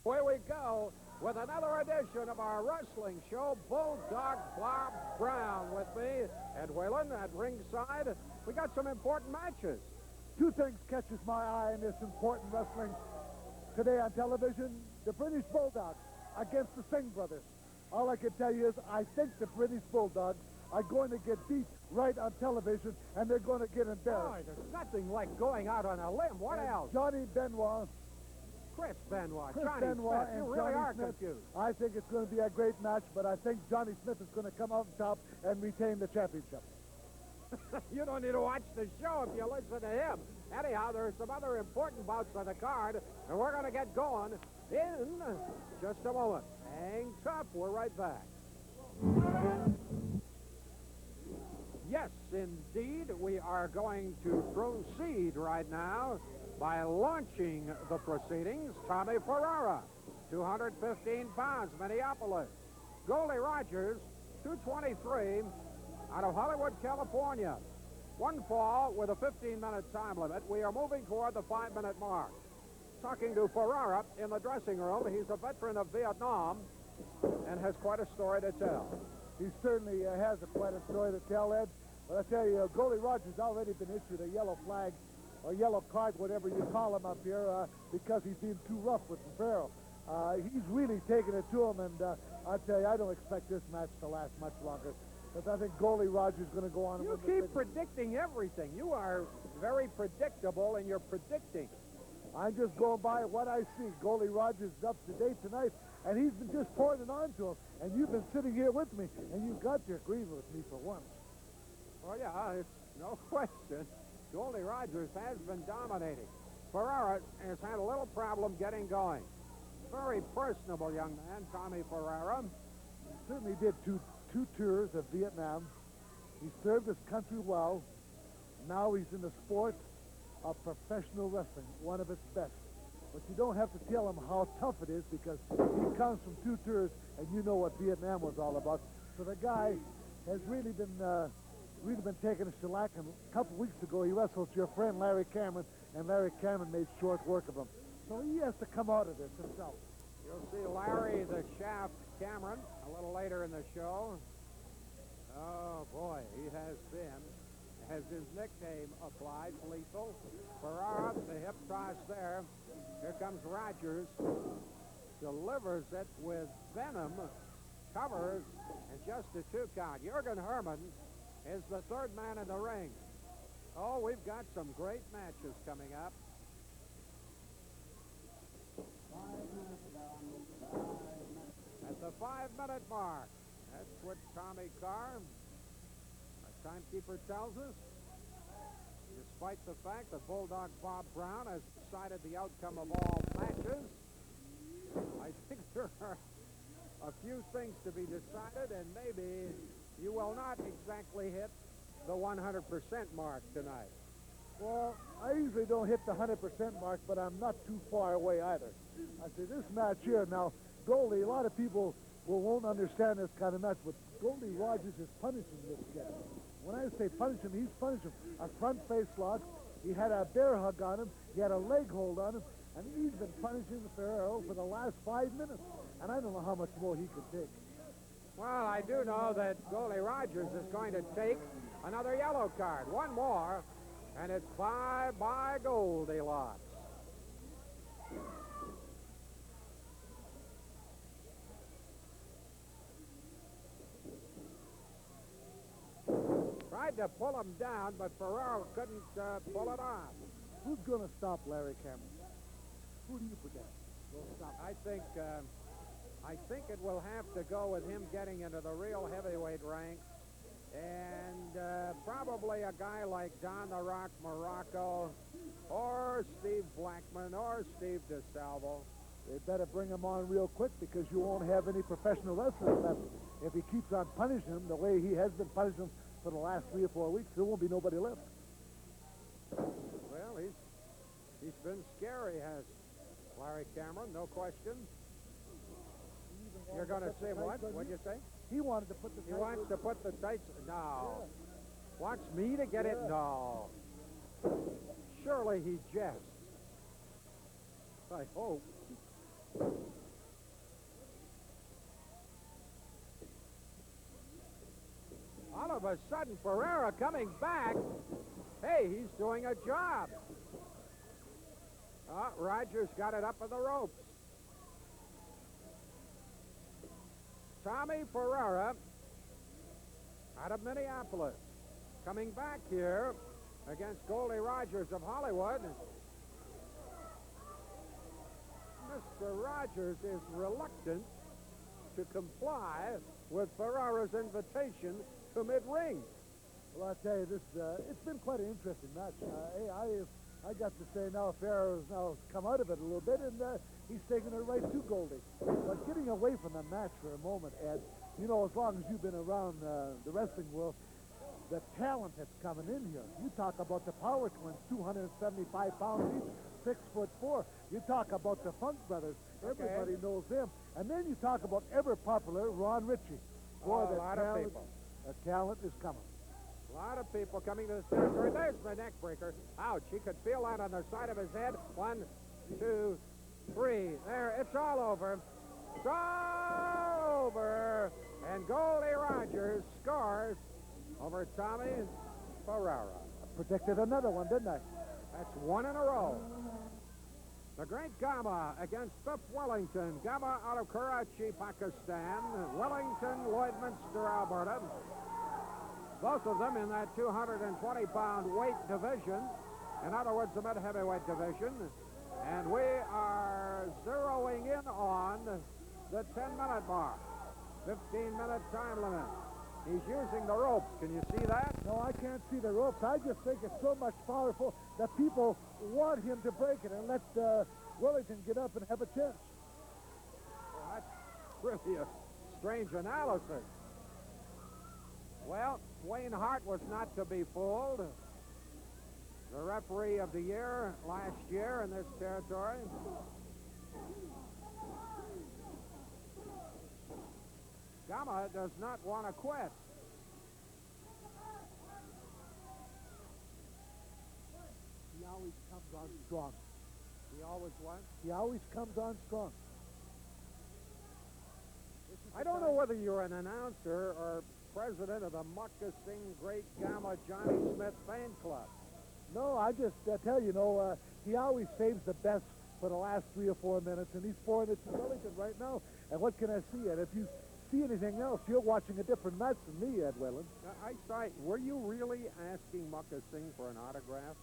Here we go with another edition of our wrestling show. Bulldog Bob Brown with me, Ed Whalen at ringside. We got some important matches. Two things catches my eye in this important wrestling today on television. The British Bulldogs against the Singh brothers. All I can tell you is I think the British Bulldogs are going to get beat right on television, and they're going to get embarrassed. Boy, there's nothing like going out on a limb. What else? Johnny Benoit. Chris Benoit. Chris Johnny Benoit Smith. and You really Johnny are Smith. confused. I think it's going to be a great match, but I think Johnny Smith is going to come out on top and retain the championship. You don't need to watch the show if you listen to him. Anyhow, there are some other important bouts on the card, and we're going to get going in just a moment. Hang tough. We're right back. Yes, indeed, we are going to proceed right now by launching the proceedings. Tommy Ferrara, 215 pounds, Minneapolis. Goldie Rogers, 223, out of Hollywood, California. One fall with a 15-minute time limit. We are moving toward the 5-minute mark. Talking to Ferrara in the dressing room. He's a veteran of Vietnam and has quite a story to tell. He certainly has quite a story to tell, Ed. But I tell you, Goldie Rogers already been issued a yellow flag or yellow card, whatever you call him up here, because he's been too rough with Farrell. He's really taken it to him, and I tell you, I don't expect this match to last much longer. But I think Goldie Rogers is going to go on. You keep predicting everything. You are very predictable in your predicting. I'm just going by what I see. Goldie Rogers is up to date tonight, and he's been just pouring it on to him. And you've been sitting here with me, and you've got to agree with me for once. Well, yeah, it's no question. Goldie Rogers has been dominating. Ferrara has had a little problem getting going. Very personable young man, Tommy Ferrara. He certainly did two tours of Vietnam. He served his country well. Now he's in the sport of professional wrestling, one of its best. But you don't have to tell him how tough it is, because he comes from two tours, and you know what Vietnam was all about. So the guy has really been taking a shellac. And a couple weeks ago, he wrestled your friend Larry Cameron, and Larry Cameron made short work of him. So he has to come out of this himself. You'll see Larry the Shaft Cameron a little later in the show. Oh, boy, he has his nickname applied, Lethal. Ferrara, the hip toss there. Here comes Rogers. Delivers it with venom. Covers, and just a 2 count. Jurgen Herman is the third man in the ring. Oh, we've got some great matches coming up. At the 5-minute mark, that's what Tommy Carr, our timekeeper, tells us. Despite the fact that Bulldog Bob Brown has decided the outcome of all matches, I think there are a few things to be decided, and maybe you will not exactly hit the 100% mark tonight. Well, I usually don't hit the 100% mark, but I'm not too far away either. I say this match here, now, Goldie, a lot of people won't understand this kind of match, but Goldie Rogers is punishing this kid. When I say punish him, he's punishing him. A front face lock, he had a bear hug on him, he had a leg hold on him, and he's been punishing the Ferrero for the last 5 minutes. And I don't know how much more he could take. Well, I do know that Goldie Rogers is going to take another yellow card. One more, and it's bye-bye Goldilocks. Tried to pull him down, but Ferraro couldn't pull it off. Who's going to stop Larry Cameron? Who do you predict will stop? I think it will have to go with him getting into the real heavyweight ranks, and probably a guy like Don the Rock Morocco, or Steve Blackman, or Steve DeSalvo. They better bring him on real quick, because you won't have any professional wrestlers left. If he keeps on punishing him the way he has been punishing him for the last 3 or 4 weeks, there won't be nobody left. Well, he's been scary, has Larry Cameron, no question. You're going to say what? What'd you say? He wanted to put the He wants to put the tights... No. Yeah. Wants me to get it? No. Surely he jests. I hope. of a sudden, Ferrara coming back. Hey, he's doing a job. Rogers got it up on the ropes. Tommy Ferrara out of Minneapolis coming back here against Goldie Rogers of Hollywood. Mr. Rogers is reluctant to comply with Ferrara's invitation to mid-ring. Well, I tell you, it's been quite an interesting match. I got to say now Ferrara's now come out of it a little bit, and he's taking it right to Goldie. But getting away from the match for a moment, Ed, you know, as long as you've been around the wrestling world, the talent that's coming in here. You talk about the Power Twins, 275 pounds each, 6'4". You talk about the Funk Brothers. Everybody knows them. And then you talk about ever-popular Ron Ritchie. Boy, a lot of people. The talent is coming. A lot of people coming to the territory. There's the neck breaker. Ouch, he could feel that on the side of his head. 1, 2, 3. There, it's all over. It's all over. And Goldie Rogers scores over Tommy Ferrara. I predicted another one, didn't I? That's 1 in a row. The great Gama against Biff Wellington. Gama out of Karachi, Pakistan. Wellington, Lloydminster, Alberta. Both of them in that 220-pound weight division. In other words, the mid-heavyweight division. And we are zeroing in on the 10-minute mark. 15-minute time limit. He's using the ropes. Can you see that? No, I can't see the ropes. I just think it's so much powerful that people want him to break it and let Wellington get up and have a chance. Well, that's really a strange analysis. Well, Wayne Hart was not to be fooled. The referee of the year last year in this territory. Gama does not want to quit. He always comes on strong. He always what? He always comes on strong. I don't know whether you're an announcer or president of the Muckassing Great Gama Johnny Smith fan club. No, I just tell you, he always saves the best for the last 3 or 4 minutes, and he's pouring it to Wellington right now. And what can I see, Ed? If you see anything else, you're watching a different match than me, Ed Whalen. I saw. Were you really asking Muckassing for an autograph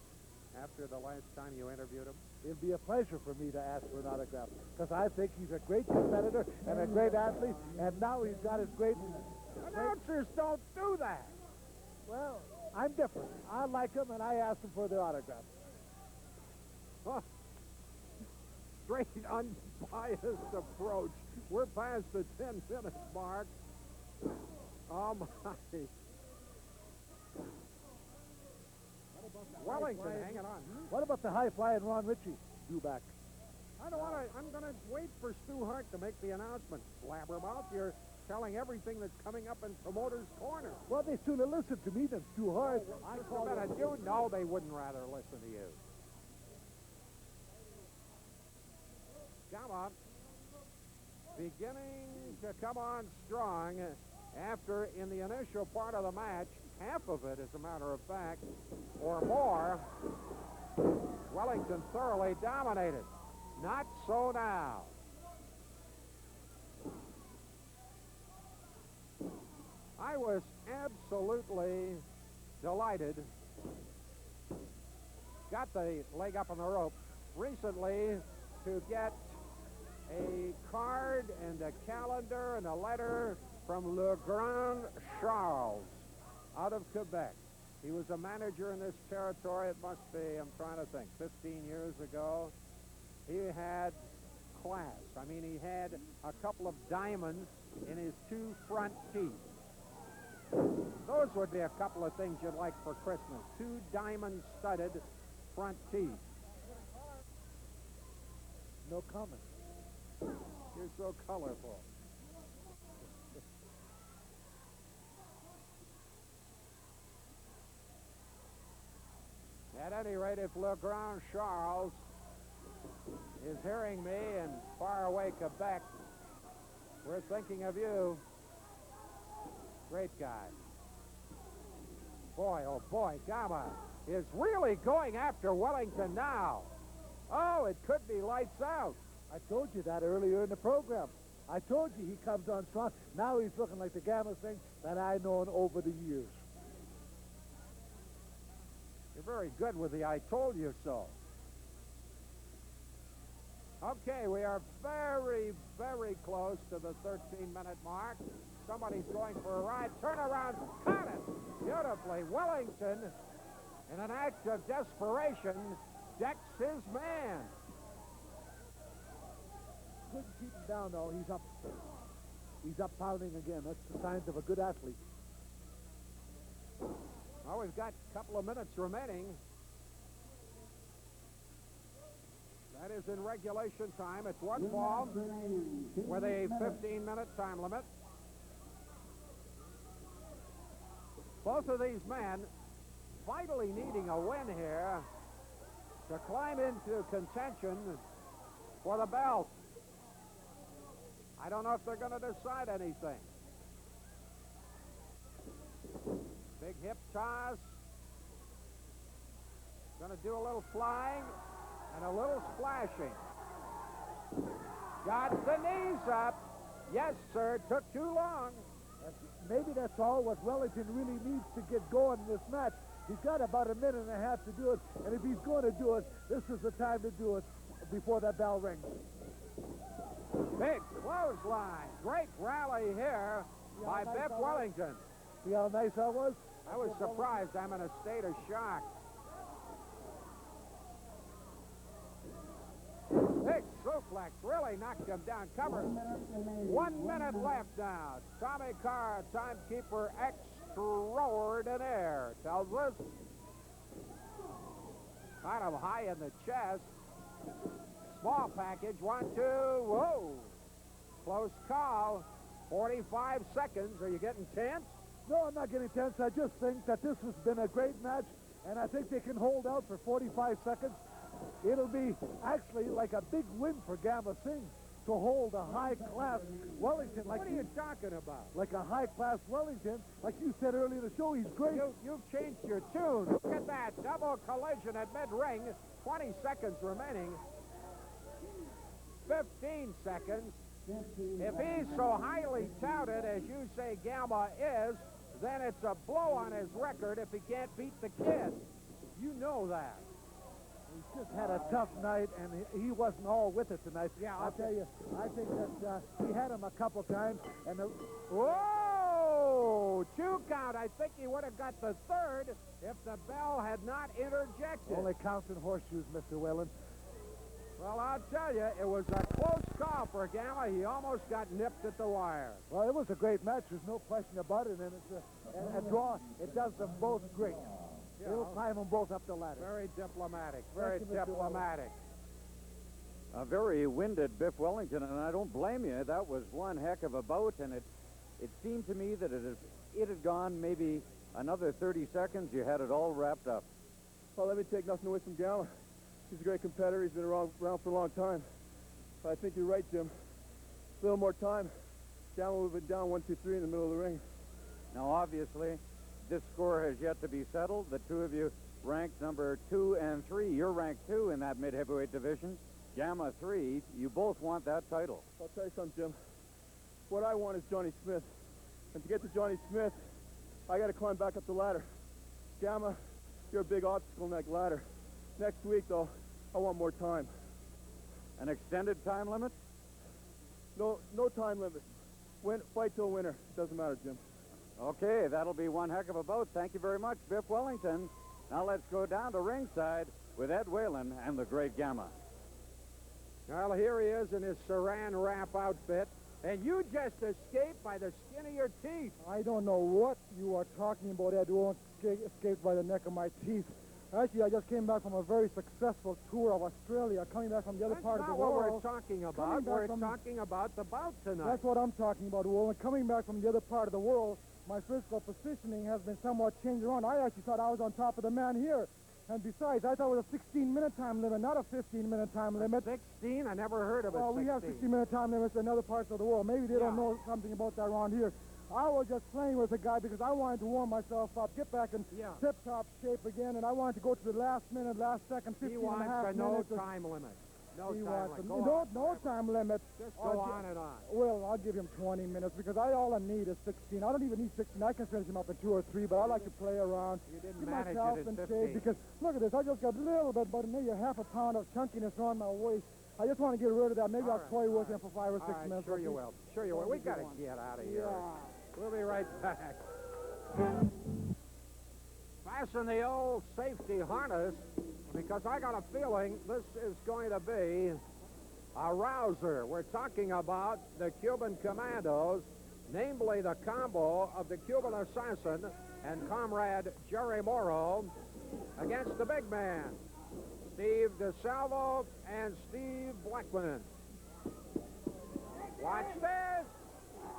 after the last time you interviewed him? It'd be a pleasure for me to ask for an autograph, because I think he's a great competitor and a great athlete, and now he's got his great... Announcers don't do that. Well, I'm different. I like him, and I ask him for their autograph. Huh. Straight, unbiased approach. We're past the 10-minute mark. Oh, my. Wellington hanging on. What about the high-flying Ron Ritchie back? I don't want to. I'm going to wait for Stu Hart to make the announcement. Blabbermouth, you're telling everything that's coming up in Promoter's Corner. Well, they sooner listen to me than Stu Hart. You know they wouldn't rather listen to you. Come on. Beginning to come on strong after, in the initial part of the match, half of it, as a matter of fact, or more, Wellington thoroughly dominated. Not so now. I was absolutely delighted. Got the leg up on the rope recently to get a card and a calendar and a letter from Le Grand Charles out of Quebec. He was a manager in this territory. It must be, I'm trying to think, 15 years ago. He had class. I mean, he had a couple of diamonds in his 2 front teeth. Those would be a couple of things you'd like for Christmas. 2 diamond-studded front teeth. No comment. You're so colorful. At any rate, if Le Grand Charles is hearing me in faraway Quebec, we're thinking of you. Great guy. Oh boy, Gamma is really going after Wellington now. Oh, it could be lights out. I told you that earlier in the program. I told you he comes on strong. Now he's looking like the Gamma thing that I've known over the years. You're very good with the I told you so. Okay, we are very, very close to the 13-minute mark. Somebody's going for a ride. Turn around, caught it beautifully. Wellington, in an act of desperation, decks his man. Couldn't keep him down, though. He's up. He's up pounding again. That's the signs of a good athlete. Well, we've got a couple of minutes remaining. That is in regulation time. It's one ball with a 15-minute time limit. Both of these men vitally needing a win here to climb into contention for the belt. I don't know if they're going to decide anything. Big hip toss. Going to do a little flying and a little splashing. Got the knees up. Yes, sir. Took too long. Maybe that's all what Wellington really needs to get going in this match. He's got about a minute and a half to do it, and if he's going to do it, this is the time to do it before that bell rings. Big clothesline. Great rally here by Biff Wellington. See how nice that was? I was surprised. I'm in a state of shock. Big suplex really knocked him down. Cover. 1 minute left now. Tommy Carr, timekeeper extraordinaire, tells us. Kind of high in the chest. Small package. 1, 2. Whoa. Close call. 45 seconds. Are you getting tense? No, I'm not getting tense. I just think that this has been a great match, and I think they can hold out for 45 seconds. It'll be actually like a big win for Gamma Singh to hold a high-class Wellington. What are you talking about? Like a high-class Wellington. Like you said earlier in the show, he's great. You've changed your tune. Look at that. Double collision at mid-ring. 20 seconds remaining. 15 seconds. If he's so highly touted as you say Gamma is, then it's a blow on his record if he can't beat the kid. You know that. He's just had a tough night, and he wasn't all with it tonight. Yeah, I'll tell you, I think that he had him a couple times, and whoa! 2 count. I think he would have got the third if the bell had not interjected. Only counts in horseshoes, Mr. Whalen. Well, I'll tell you, it was a close call for Gamma. He almost got nipped at the wire. Well, it was a great match. There's no question about it, and it's a draw. It does them both great. Yeah. It'll climb them both up the ladder. Very diplomatic. Very diplomatic. A very winded Biff Wellington, and I don't blame you. That was one heck of a bout, and it seemed to me that it had gone maybe another 30 seconds. You had it all wrapped up. Well, let me take nothing away from Gamma. He's a great competitor. He's been around for a long time. But I think you're right, Jim. A little more time. Gamma would have been down 1, 2, 3 in the middle of the ring. Now, obviously, this score has yet to be settled. The two of you ranked number 2 and 3. You're ranked 2 in that mid-heavyweight division. Gamma 3. You both want that title. I'll tell you something, Jim. What I want is Johnny Smith. And to get to Johnny Smith, I got to climb back up the ladder. Gamma, you're a big obstacle in that ladder. Next week, though, I want more time. An extended time limit? No time limit. Fight till winner. Doesn't matter, Jim. Okay, that'll be one heck of a bout. Thank you very much, Biff Wellington. Now let's go down to ringside with Ed Whalen and the great Gamma. Well, here he is in his saran wrap outfit, and you just escaped by the skin of your teeth. I don't know what you are talking about, Ed. You won't escape by the neck of my teeth. Actually, I just came back from a very successful tour of Australia, coming back from the other part of the world. That's not what we're talking about. We're talking about the bout tonight. That's what I'm talking about, Will. And coming back from the other part of the world, my physical positioning has been somewhat changed around. I actually thought I was on top of the man here. And besides, I thought it was a 16-minute time limit, not a 15-minute time limit. 16? I never heard of it. Well, we have 16-minute time limits in other parts of the world. Maybe they don't know something about that around here. I was just playing with the guy because I wanted to warm myself up, get back in Yeah. tip-top shape again, and I wanted to go to the last minute, last second, 15 He and a wants half a no minutes. time limit. No He time wants limit. a- Go no, on. no time limit. Just I'll go gi- on and on. Well, I'll give him 20 minutes because all I need is 16. I don't even need 16. I can finish him up in 2 or 3, but I like to play around. You didn't Keep manage myself it in in 15. shape because, look at this, I just got a little bit, but maybe a half a pound of chunkiness on my waist. I just want to get rid of that. Maybe All I'll right, toy all with him right. for 5 or 6 All right, minutes. sure but you he- will. Sure you will. We got to get out of here. Yeah. We'll be right back. Fasten the old safety harness because I got a feeling this is going to be a rouser. We're talking about the Cuban Commandos, namely the combo of the Cuban Assassin and Comrade Jerry Morrow against the big man, Steve DeSalvo and Steve Blackman. Watch this.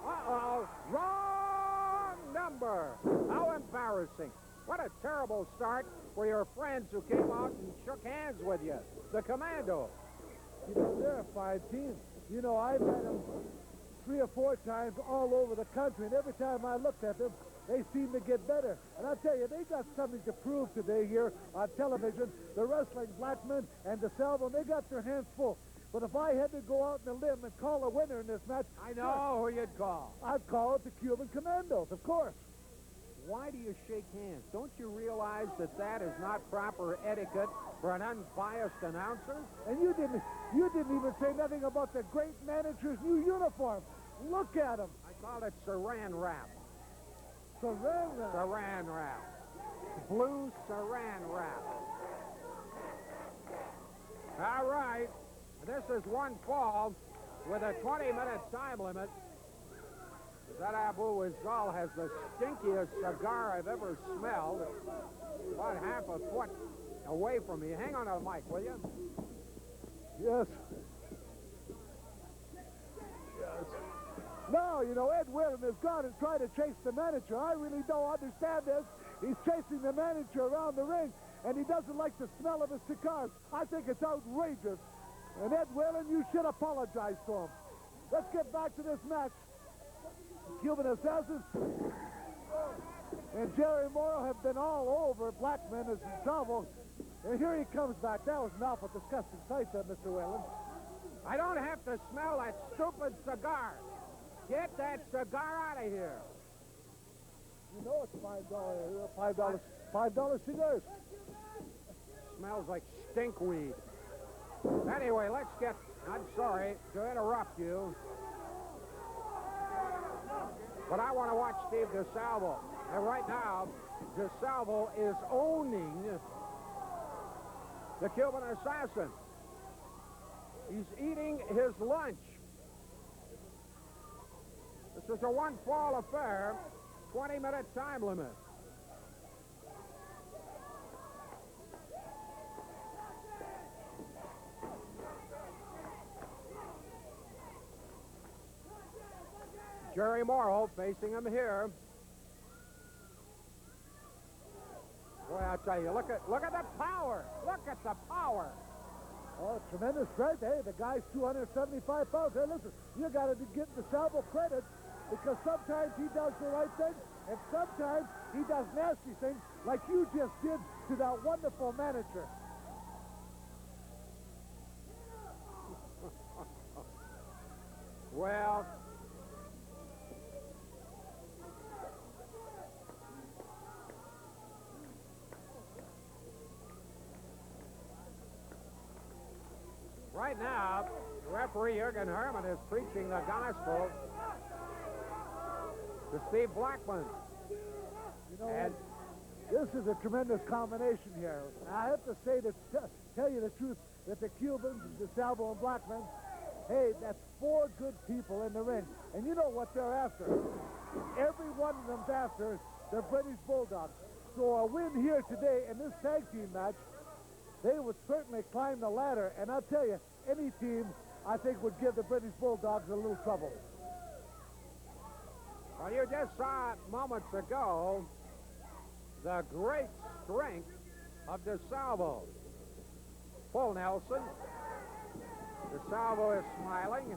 Uh-oh. Wrong number. How embarrassing. What a terrible start for your friends who came out and shook hands with you. The Commandos. You know, they're a fine team. You know, I've met them 3 or 4 times all over the country, and every time I looked at them, they seem to get better. And I'll tell you, they got something to prove today here on television. The wrestling Blackman and DeSalvo, they got their hands full. But if I had to go out on a limb and call a winner in this match, I know who you'd call. I'd call it the Cuban Commandos, of course. Why do you shake hands? Don't you realize that that is not proper etiquette for an unbiased announcer? And you didn't even say nothing about the great manager's new uniform. Look at him. I called it saran wrap. Surrender. Saran wrap. Blue saran wrap. All right. This is one fall with a 20-minute time limit. That Abu Rizal has the stinkiest cigar I've ever smelled. About half a foot away from me. Hang on to the mic, will you? Yes. Yes. No, you know, Ed Whalen has gone and tried to chase the manager. I really don't understand this. He's chasing the manager around the ring, and he doesn't like the smell of his cigars. I think it's outrageous. And Ed Whalen, you should apologize to him. Let's get back to this match. Cuban Assassins and Jerry Morrow have been all over Blackman as in trouble. And here he comes back. That was an awful disgusting sight there, Mr. Whalen. I don't have to smell that stupid cigar. Get that cigar out of here. You know it's $5 cigars. Smells like stinkweed. Anyway, let's get... I'm sorry to interrupt you. But I want to watch Steve DeSalvo. And right now, DeSalvo is owning the Cuban Assassin. He's eating his lunch. This is a one-fall affair, 20-minute time limit. Jerry Morrow facing him here. Boy, I'll tell you, look at the power. Look at the power. Oh, tremendous strength. Hey, the guy's 275 pounds. Hey, listen, you got to give DeSalvo credit because sometimes he does the right thing and sometimes he does nasty things like you just did to that wonderful manager. Well, right now, referee Jürgen Herman is preaching the gospel to Steve Blackman. You know, And this is a tremendous combination here. I have to say that, tell you the truth, that the Cubans, DeSalvo and Blackman, hey, that's 4 good people in the ring. And you know what they're after. Every one of them's after the British Bulldogs. So a win here today in this tag team match, they would certainly climb the ladder. And I'll tell you, any team, I think, would give the British Bulldogs a little trouble. well, you just saw moments ago the great strength of DeSalvo. Full Nelson. DeSalvo is smiling.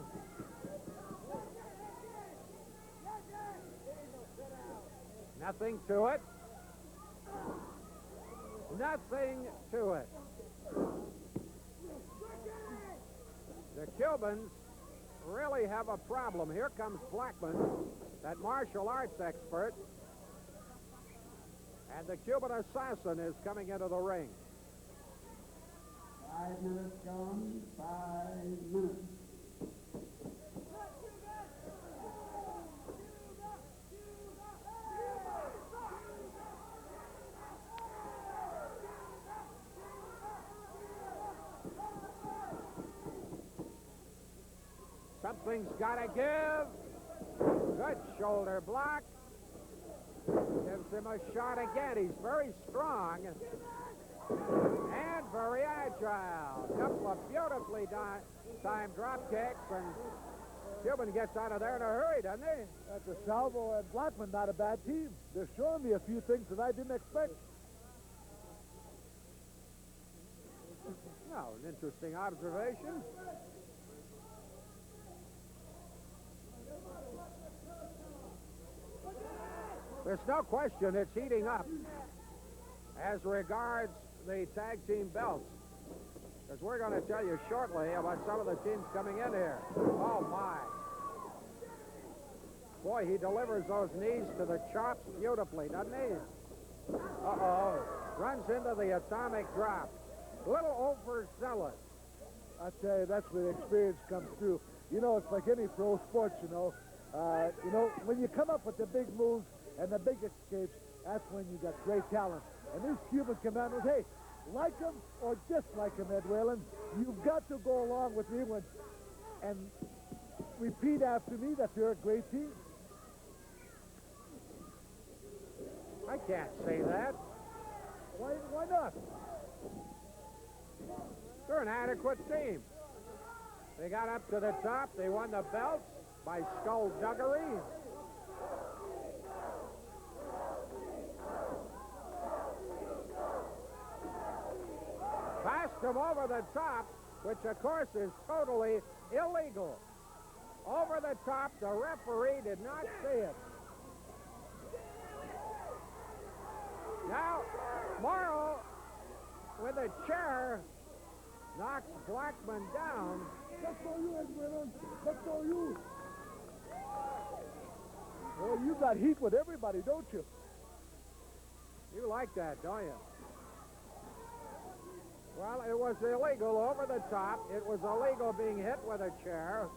Nothing to it. Nothing to it. The Cubans really have a problem. Here comes Blackman, that martial arts expert. And the Cuban assassin is coming into the ring. 5 minutes gone, 5 minutes. Something's got to give. Good shoulder block. Gives him a shot again. He's very strong and very agile. Couple of beautifully timed drop kicks, and Cuban gets out of there in a hurry, doesn't he? The Salvo and Blackman, not a bad team. They're showing me a few things that I didn't expect. No, an interesting observation. There's no question it's heating up as regards the tag team belts, because we're going to tell you shortly about some of the teams coming in here. Oh, my. Boy, he delivers those knees to the chops beautifully, doesn't he? Uh-oh. Runs into the atomic drop. A little overzealous. I tell you, that's where the experience comes through. You know, it's like any pro sports, you know. When you come up with the big moves and the big escapes, that's when you got great talent. And these Cuban commandos, hey, like them or dislike them, Ed Whalen, you've got to go along with me and repeat after me that they're a great team. I can't say that. Why not? They're an adequate team. They got up to the top. They won the belts by skullduggery. Passed them over the top, which of course is totally illegal. Over the top, the referee did not see it. Now, Morrow, with a chair, knocks Blackman down. That's for you, Ed Whalen. That's for you. Well, you got heat with everybody, don't you? You like that, don't you? Well, it was illegal over the top. It was illegal being hit with a chair.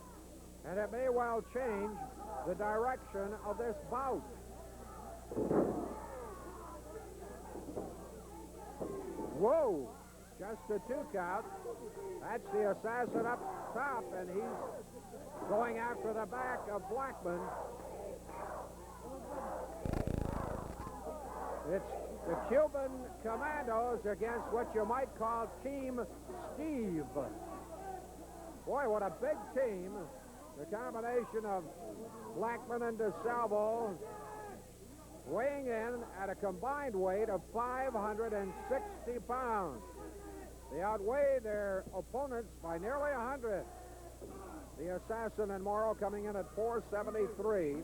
And it may well change the direction of this bout. Whoa! Just a 2 count. That's the assassin up top, and he's going after the back of Blackman. It's the Cuban Commandos against what you might call Team Steve. Boy, what a big team. The combination of Blackman and DeSalvo weighing in at a combined weight of 560 pounds. They outweigh their opponents by nearly 100. The assassin and Morrow coming in at 473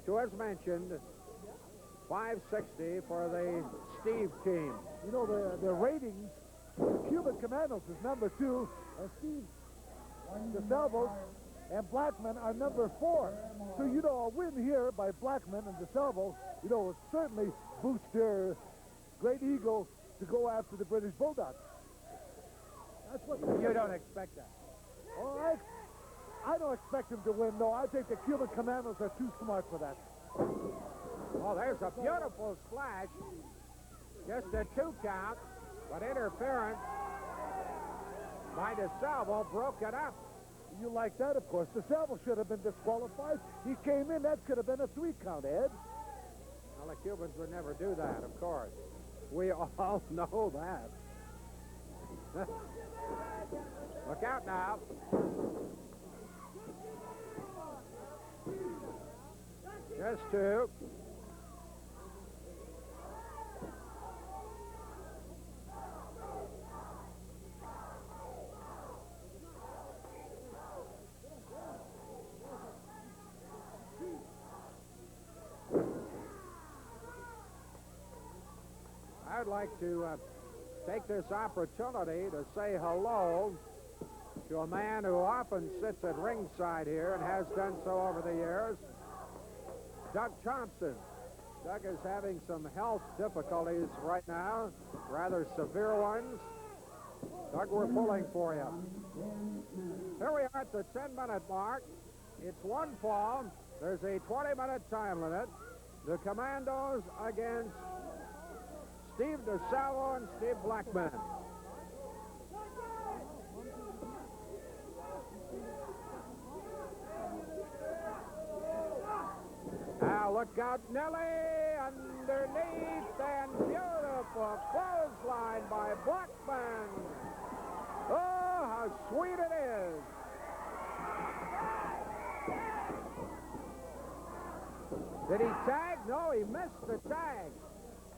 to, as mentioned, 560 for the Steve team. You know, the ratings, the Cuban Commandos is number 2, and Steve DeSalvo and Blackman are number 4. So, you know, a win here by Blackman and DeSalvo, you know, will certainly boost their great ego to go after the British Bulldogs. That's what you don't expect that. Oh, I don't expect them to win, no. I think the Cuban Commandos are too smart for that. Oh, there's a beautiful slash. Just a 2 count, but interference by DeSalvo broke it up. You like that, of course. DeSalvo should have been disqualified. He came in, that could have been a 3 count, Ed. Well, the Cubans would never do that, of course. We all know that. Look out now. Just 2. I'd like to take this opportunity to say hello to a man who often sits at ringside here and has done so over the years, Doug Thompson. Doug is having some health difficulties right now, rather severe ones. Doug, we're pulling for you. Here we are at the 10-minute mark. It's one fall. There's a 20-minute time limit. The Commandos against Steve DeSalvo and Steve Blackman. Now look out, Nelly, underneath, and beautiful clothesline by Blackman. Oh, how sweet it is. Did he tag? No, he missed the tag.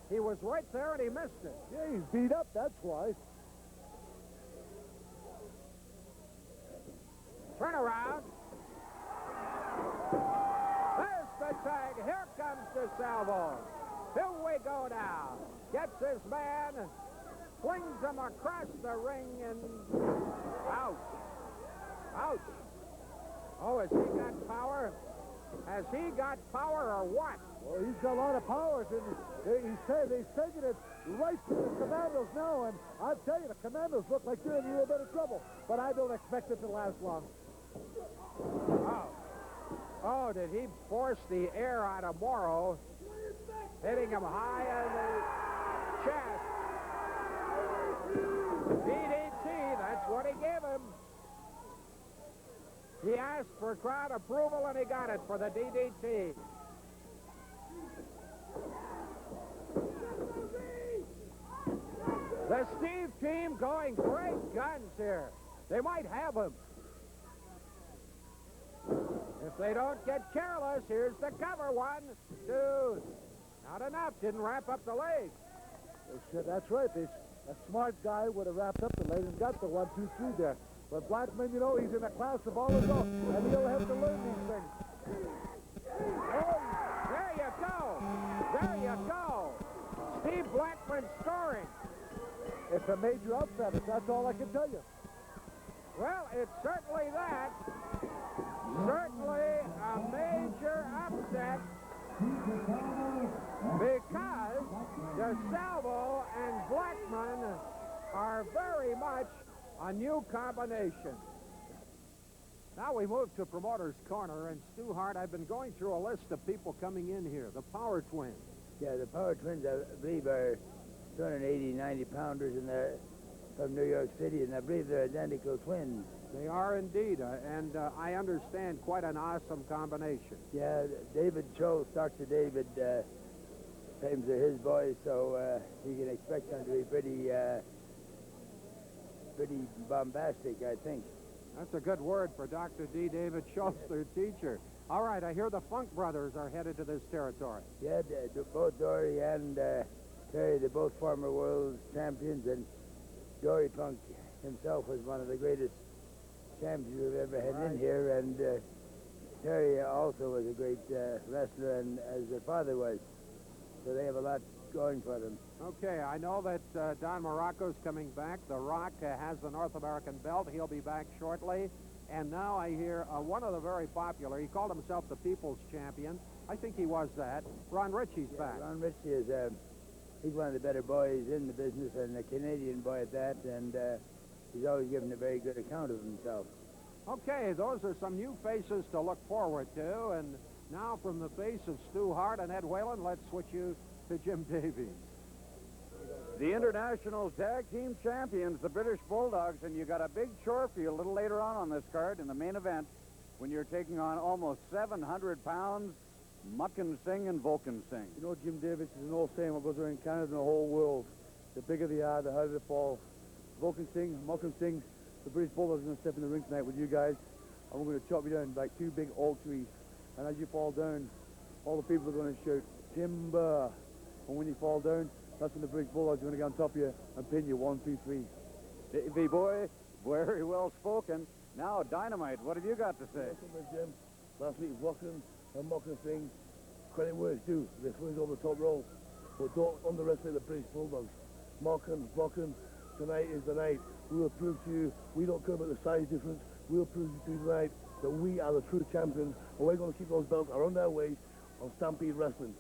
He was right there and he missed it. Yeah, he's beat up, that's why. Turn around. There's the tag. Here comes DeSalvo. Here we go now. Gets his man, flings him across the ring, and ouch. Ouch. Oh, has he got power? Has he got power or what? Well, he's got a lot of powers, and they've taken it right to the Commandos now, and I'll tell you, the Commandos look like they're in a little bit of trouble, but I don't expect it to last long. Oh. Oh, did he force the air out of Morrow, hitting him high in the chest. DDT, that's what he gave him. He asked for crowd approval, and he got it for the DDT. The Steve team going great guns here. They might have him. If they don't get careless, here's the cover. 1, 2. Not enough. Didn't wrap up the leg. That's right. A smart guy would have wrapped up the leg and got the 1, 2, 3 there. But Blackman, you know, he's in a class of all his own, and he'll have to learn these things. Oh, there you go. There you go. Steve Blackman scoring. It's a major upset. That's all I can tell you. Well, it's certainly that. Certainly a major upset because DeSalvo and Blackman are very much a new combination. Now we move to Promoter's Corner, and Stu Hart, I've been going through a list of people coming in here. The Power Twins. Yeah, the Power Twins, I believe, are 280, 90-pounders, and they're from New York City, and I believe they're identical twins. They are indeed, and I understand quite an awesome combination. Yeah, David Cho, Dr. David, claims they're his boys, so you can expect them to be pretty bombastic, I think. That's a good word for Dr. D. David Schultz, their teacher. All right, I hear the Funk Brothers are headed to this territory. Yeah, both Dory and Terry, they're both former world champions, and Dory Funk himself was one of the greatest champions we've ever had in here, and Terry also was a great wrestler, and as their father was. So they have a lot going for them. Okay, I know that Don Morocco's coming back. The Rock has the North American belt. He'll be back shortly. And now I hear one of the very popular, he called himself the People's Champion. I think he was that. Ron Ritchie's back. Ron Ritchie is, he's one of the better boys in the business, and a Canadian boy at that, and he's always given a very good account of himself. Okay, those are some new faces to look forward to. And now from the face of Stu Hart and Ed Whalen, let's switch you to Jim Davies. The International Tag Team Champions, the British Bulldogs, and you got a big chore for you a little later on this card in the main event when you're taking on almost 700 pounds, Muckin Singh and Vulcan Singh. You know, Jim Davis is an old saying what goes around in Canada and the whole world. The bigger they are, the harder they fall. Vulcan Singh, Muckin Singh, the British Bulldogs are going to step in the ring tonight with you guys, and we're going to chop you down like 2 big oak trees. And as you fall down, all the people are going to shout, timber. And when you fall down, that's when the British Bulldogs are going to get on top of you and pin you 1, 2, 3. Davey boy, very well spoken. Now, Dynamite, what have you got to say? Jim. Last week, Vulcan and Muckin Singh, credit where it's due. They swings over the top roll. but don't underestimate the British Bulldogs. Mocking, tonight is the night. We will prove to you, we don't care about the size difference, we'll prove to you tonight that we are the true champions, and we're going to keep those belts around our waist on Stampede Wrestling.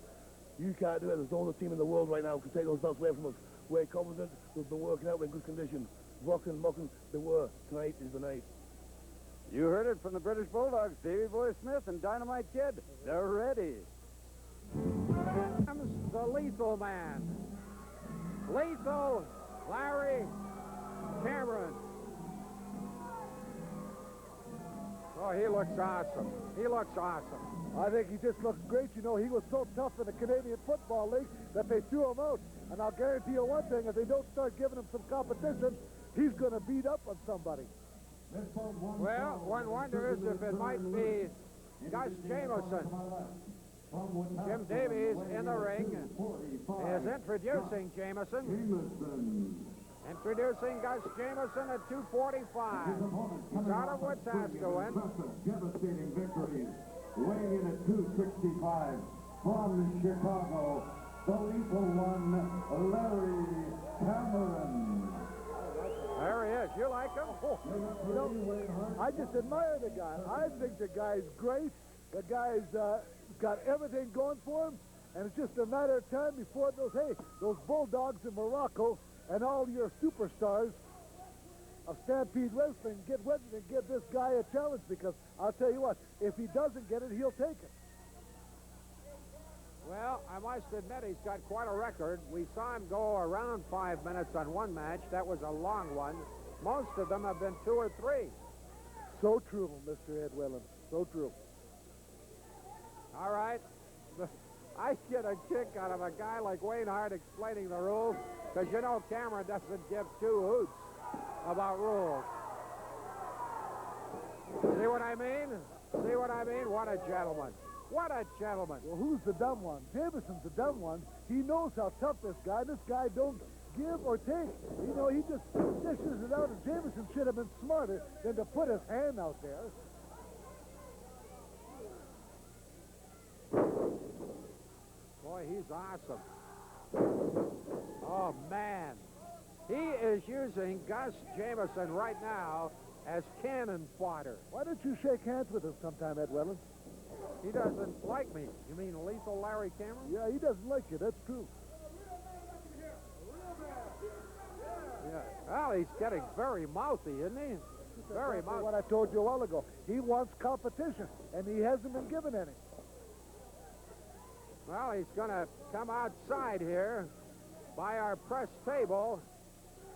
You can't do it. There's no other team in the world right now who can take those belts away from us. We're confident, we've been working out, we're in good condition. Mocking, they were. Tonight is the night. You heard it from the British Bulldogs, Davey Boy Smith and Dynamite Kid. They're ready. Comes the Lethal Man. Lethal Larry Cameron. Oh, he looks awesome. He looks awesome. I think he just looks great. You know, he was so tough in the Canadian Football League that they threw him out. And I'll guarantee you one thing, if they don't start giving him some competition, he's going to beat up on somebody. Well, one wonders if it might be Gus Jamieson. Jim Davies in the ring is introducing Jamieson. Introducing Gus Jamieson at 245. He's out of Wetaskiwin. Devastating victories. Weighing in at 265 from Chicago, the lethal one, Larry Cameron. There he is. You like him? Oh, you know, I just admire the guy. I think the guy's great. The guy's got everything going for him, and it's just a matter of time before those Bulldogs in Morocco and all your superstars of Stampede Wrestling get ready to give this guy a challenge, because I'll tell you what, if he doesn't get it, he'll take it. Well, I must admit he's got quite a record. We saw him go around 5 minutes on one match. That was a long one. Most of them have been 2 or 3. So true, Mr. Ed Whelan. So true. All right. I get a kick out of a guy like Wayne Hart explaining the rules, because you know Cameron doesn't give 2 hoots about rules. See what I mean? See what I mean? What a gentleman. What a gentleman. Well, who's the dumb one? Jameson's the dumb one. He knows how tough this guy don't give or take. You know, he just dishes it out, and Jameson should have been smarter than to put his hand out there. Boy, he's awesome. Oh, man. He is using Gus Jamieson right now as cannon fodder. Why don't you shake hands with him sometime, Ed Whelan? He doesn't like me. You mean Lethal Larry Cameron? Yeah, he doesn't like you. That's true. Yeah. Well, he's getting very mouthy, isn't he? Very mouthy. What I told you a while ago. He wants competition, and he hasn't been given any. Well, he's going to come outside here by our press table.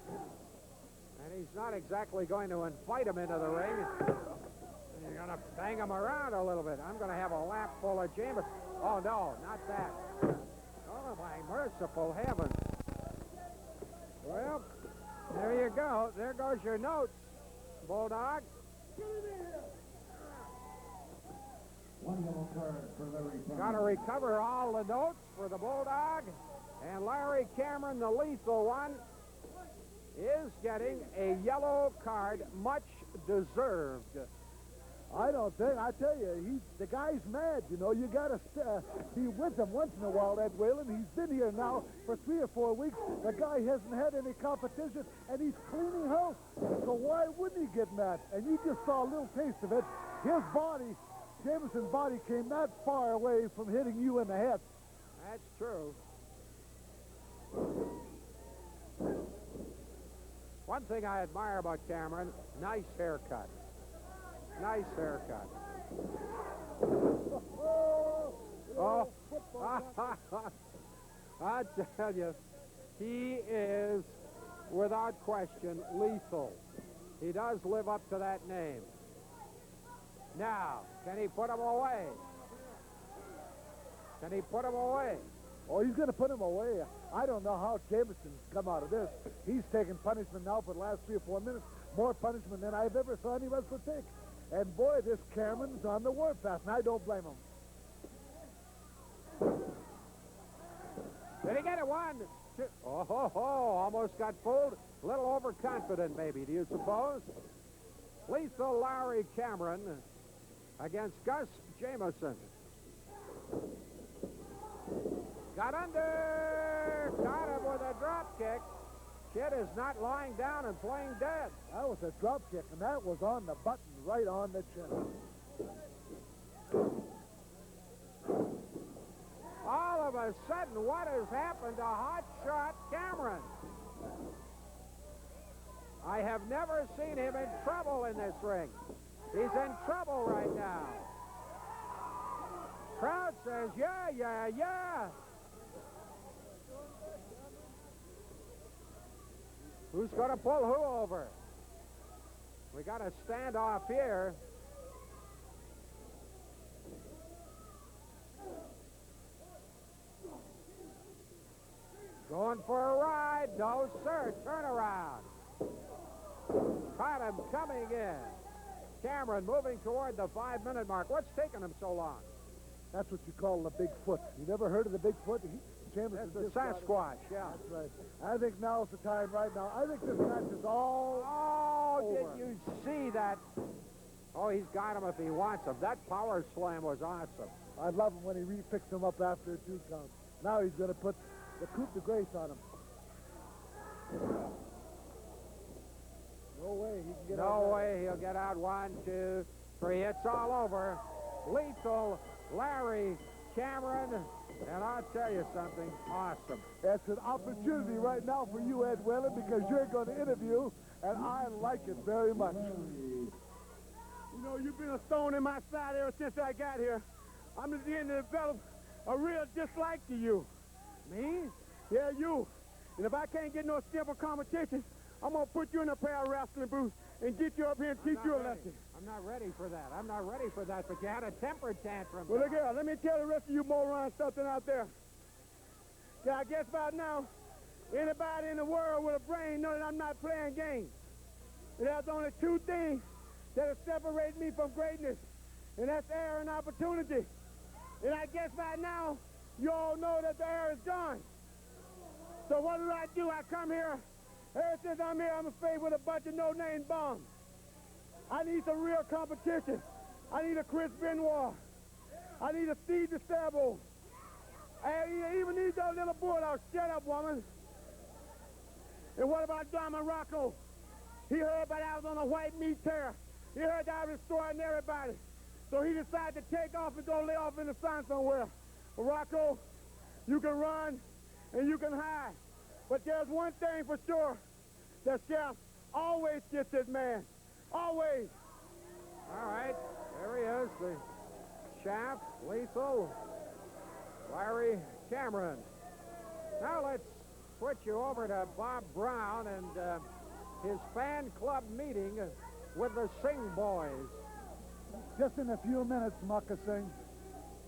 And he's not exactly going to invite him into the ring. You're going to bang him around a little bit. I'm going to have a lap full of Jameson. Oh, no, not that. Oh, my merciful heavens. Well, there you go. There goes your notes, Bulldog. One yellow card for Larry Cameron. Got to recover all the notes for the Bulldog. And Larry Cameron, the lethal one, is getting a yellow card, much deserved. I don't think. I tell you, the guy's mad. You know, you got to be with him once in a while, Ed Whelan. He's been here now for 3 or 4 weeks. The guy hasn't had any competition, and he's cleaning house. So why wouldn't he get mad? And you just saw a little taste of it. His body, Jameson's body, came that far away from hitting you in the head. That's true. One thing I admire about Cameron, nice haircut. Nice haircut. Oh, I tell you, he is, without question, lethal. He does live up to that name. Now, can he put him away? Can he put him away? Oh, he's going to put him away. I don't know how Jameson's come out of this. He's taking punishment now for the last 3 or 4 minutes. More punishment than I've ever saw any wrestler take. And boy, this Cameron's on the warpath, and I don't blame him. Did he get it? 1, 2. Oh, almost got fooled. A little overconfident, maybe, do you suppose? Lethal Larry Cameron against Gus Jamieson. Got under. there. Got him with a drop kick. Kid is not lying down and playing dead. That was a drop kick, and that was on the button, right on the chin. All of a sudden, what has happened to Hot Shot Cameron? I have never seen him in trouble in this ring. He's in trouble right now. Crowd says, yeah, yeah, yeah. Who's going to pull who over? We got a standoff here. Going for a ride. No, sir. Turn around. Caught him coming in. Cameron moving toward the 5-minute mark. What's taking him so long? That's what you call the big foot. You never heard of the big foot? Chambers That's the Sasquatch, yeah. That's right. I think now's the time right now. I think this match is all over. Did you see that? Oh, he's got him if he wants him. That power slam was awesome. I love him when he re-picks him up after a 2 count. Now he's going to put the coup de grace on him. No way he can get out. No way he'll get out. 1, 2, 3. It's all over. Lethal Larry Cameron. And I'll tell you something awesome. That's an opportunity right now for you, Ed Whalen, because you're going to interview, and I like it very much. You know, you've been a thorn in my side ever since I got here. I'm just beginning to develop a real dislike to you. Me? Yeah, you. And if I can't get no simple competition, I'm going to put you in a pair of wrestling boots and get you up here and teach you a lesson. I'm not ready for that. I'm not ready for that, but you had a temper tantrum. Well, look here. Let me tell the rest of you morons something out there. Yeah, I guess by now, anybody in the world with a brain knows that I'm not playing games. And there's only 2 things that have separated me from greatness, and that's air and opportunity. And I guess by now, you all know that the air is gone. So what do? I come here. Ever since I'm here, I'm afraid with a bunch of no-name bombs. I need some real competition. I need a Chris Benoit. I need a Steve DeStabo. I even need those little bulldogs. Shut up, woman. And what about Diamond Rocco? He heard that I was on a white meat tear. He heard that I was destroying everybody. So he decided to take off and go lay off in the sun somewhere. Well, Rocco, you can run and you can hide. But there's one thing for sure. The chef always gets his man. Always. All right, there he is, the Shaft, Lethal, Larry Cameron. Now let's switch you over to Bob Brown and his fan club meeting with the Singh Boys. Just in a few minutes, Mucka-Singh.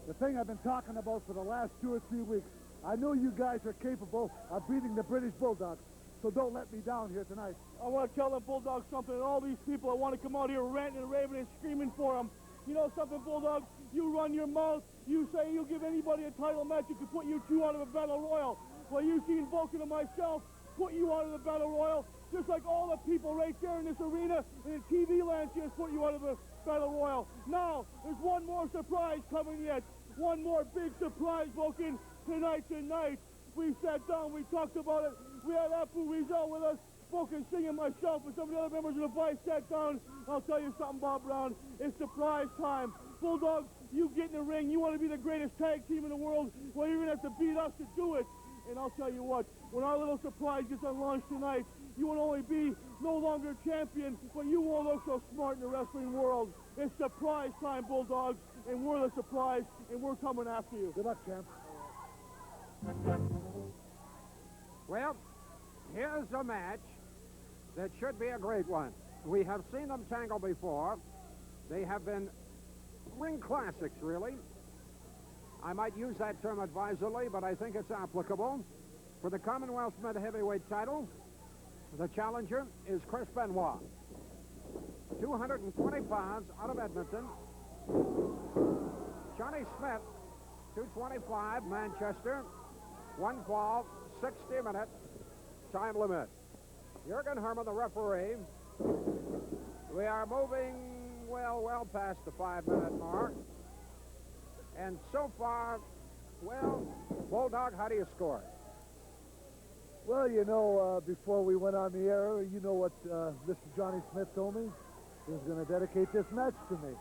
The thing I've been talking about for the last 2 or 3 weeks. I know you guys are capable of beating the British Bulldogs, so don't let me down here tonight. I want to tell them Bulldogs something, and all these people that want to come out here ranting and raving and screaming for them. You know something, Bulldogs? You run your mouth. You say you'll give anybody a title match who can put you 2 out of a Battle Royal. Well, you've seen Vulcan and myself put you out of the Battle Royal, just like all the people right there in this arena and in TV land just put you out of the Battle Royal. Now, there's one more surprise coming yet. One more big surprise, Vulcan. Tonight. We sat down, we talked about it. We had Apu Rizal with us, Vulcan singing myself, and some of the other members of the Vice sat down. I'll tell you something, Bob Brown. It's surprise time. Bulldogs, you get in the ring. You want to be the greatest tag team in the world. Well, you're going to have to beat us to do it. And I'll tell you what, when our little surprise gets unlaunched tonight, you will only be no longer champion, but you won't look so smart in the wrestling world. It's surprise time, Bulldogs, and we're the surprise, and we're coming after you. Good luck, champ. Well, here's a match that should be a great one. We have seen them tangle before. They have been ring classics, really. I might use that term advisedly, but I think it's applicable. For the Commonwealth Mid-Heavyweight title, the challenger is Chris Benoit. 220 pounds out of Edmonton. Johnny Smith, 225, Manchester. 1 fall, 60-minute time limit. Jürgen Herman, the referee. We are moving well past the 5-minute mark. And so far, well, Bulldog, how do you score? Well, you know, before we went on the air, you know what Mr. Johnny Smith told me? He was going to dedicate this match to me.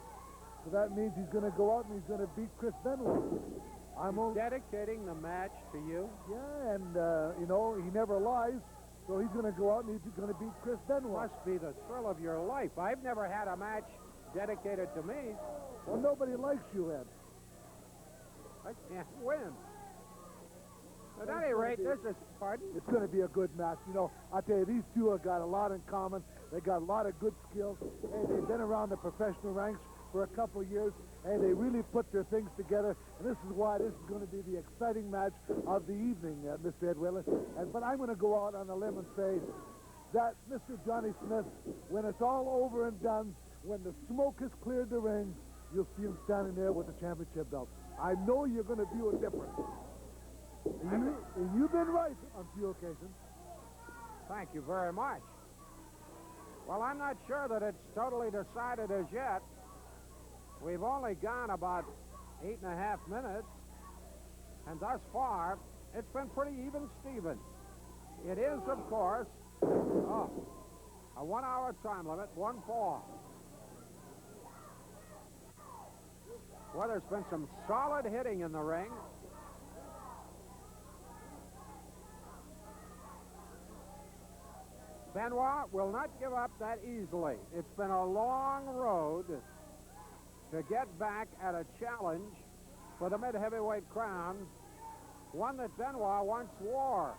So that means he's going to go out and he's going to beat Chris Benoit. He's dedicating the match to you? Yeah, and, you know, he never lies. So he's going to go out and he's going to beat Chris Benoit. Must be the thrill of your life. I've never had a match dedicated to me. Well, nobody likes you, Ed. I can't win. At any rate, this is, pardon? It's going to be a good match. You know, I tell you, these two have got a lot in common. They got a lot of good skills. Hey, they've been around the professional ranks for a couple of years. Hey, they really put their things together. And this is why this is going to be the exciting match of the evening, Mr. Ed Wheeler. But I'm going to go out on a limb and say that Mr. Johnny Smith, when it's all over and done, when the smoke has cleared the ring, you'll see him standing there with the championship belt. I know you're going to view it different. You've been right on a few occasions. Thank you very much. Well, I'm not sure that it's totally decided as yet. We've only gone about 8.5 minutes, and thus far, it's been pretty even Steven. It is, of course, a 1 hour time limit, 1 fall. Well, there's been some solid hitting in the ring. Benoit will not give up that easily. It's been a long road to get back at a challenge for the mid-heavyweight crown, one that Benoit once wore.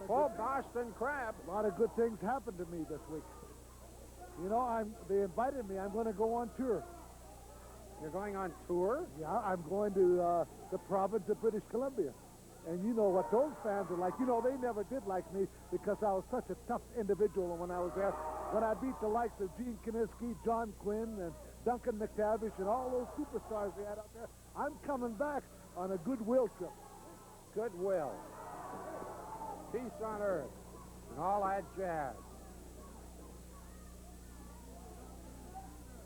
Well, Boston Crab. A lot of good things happened to me this week. You know, they invited me. I'm going to go on tour. You're going on tour? Yeah, I'm going to the province of British Columbia. And you know what those fans are like. You know, they never did like me because I was such a tough individual when I was there. When I beat the likes of Gene Kiniski, John Quinn, and Duncan McTavish, and all those superstars they had out there, I'm coming back on a goodwill trip. Goodwill. Peace on earth. And all that jazz.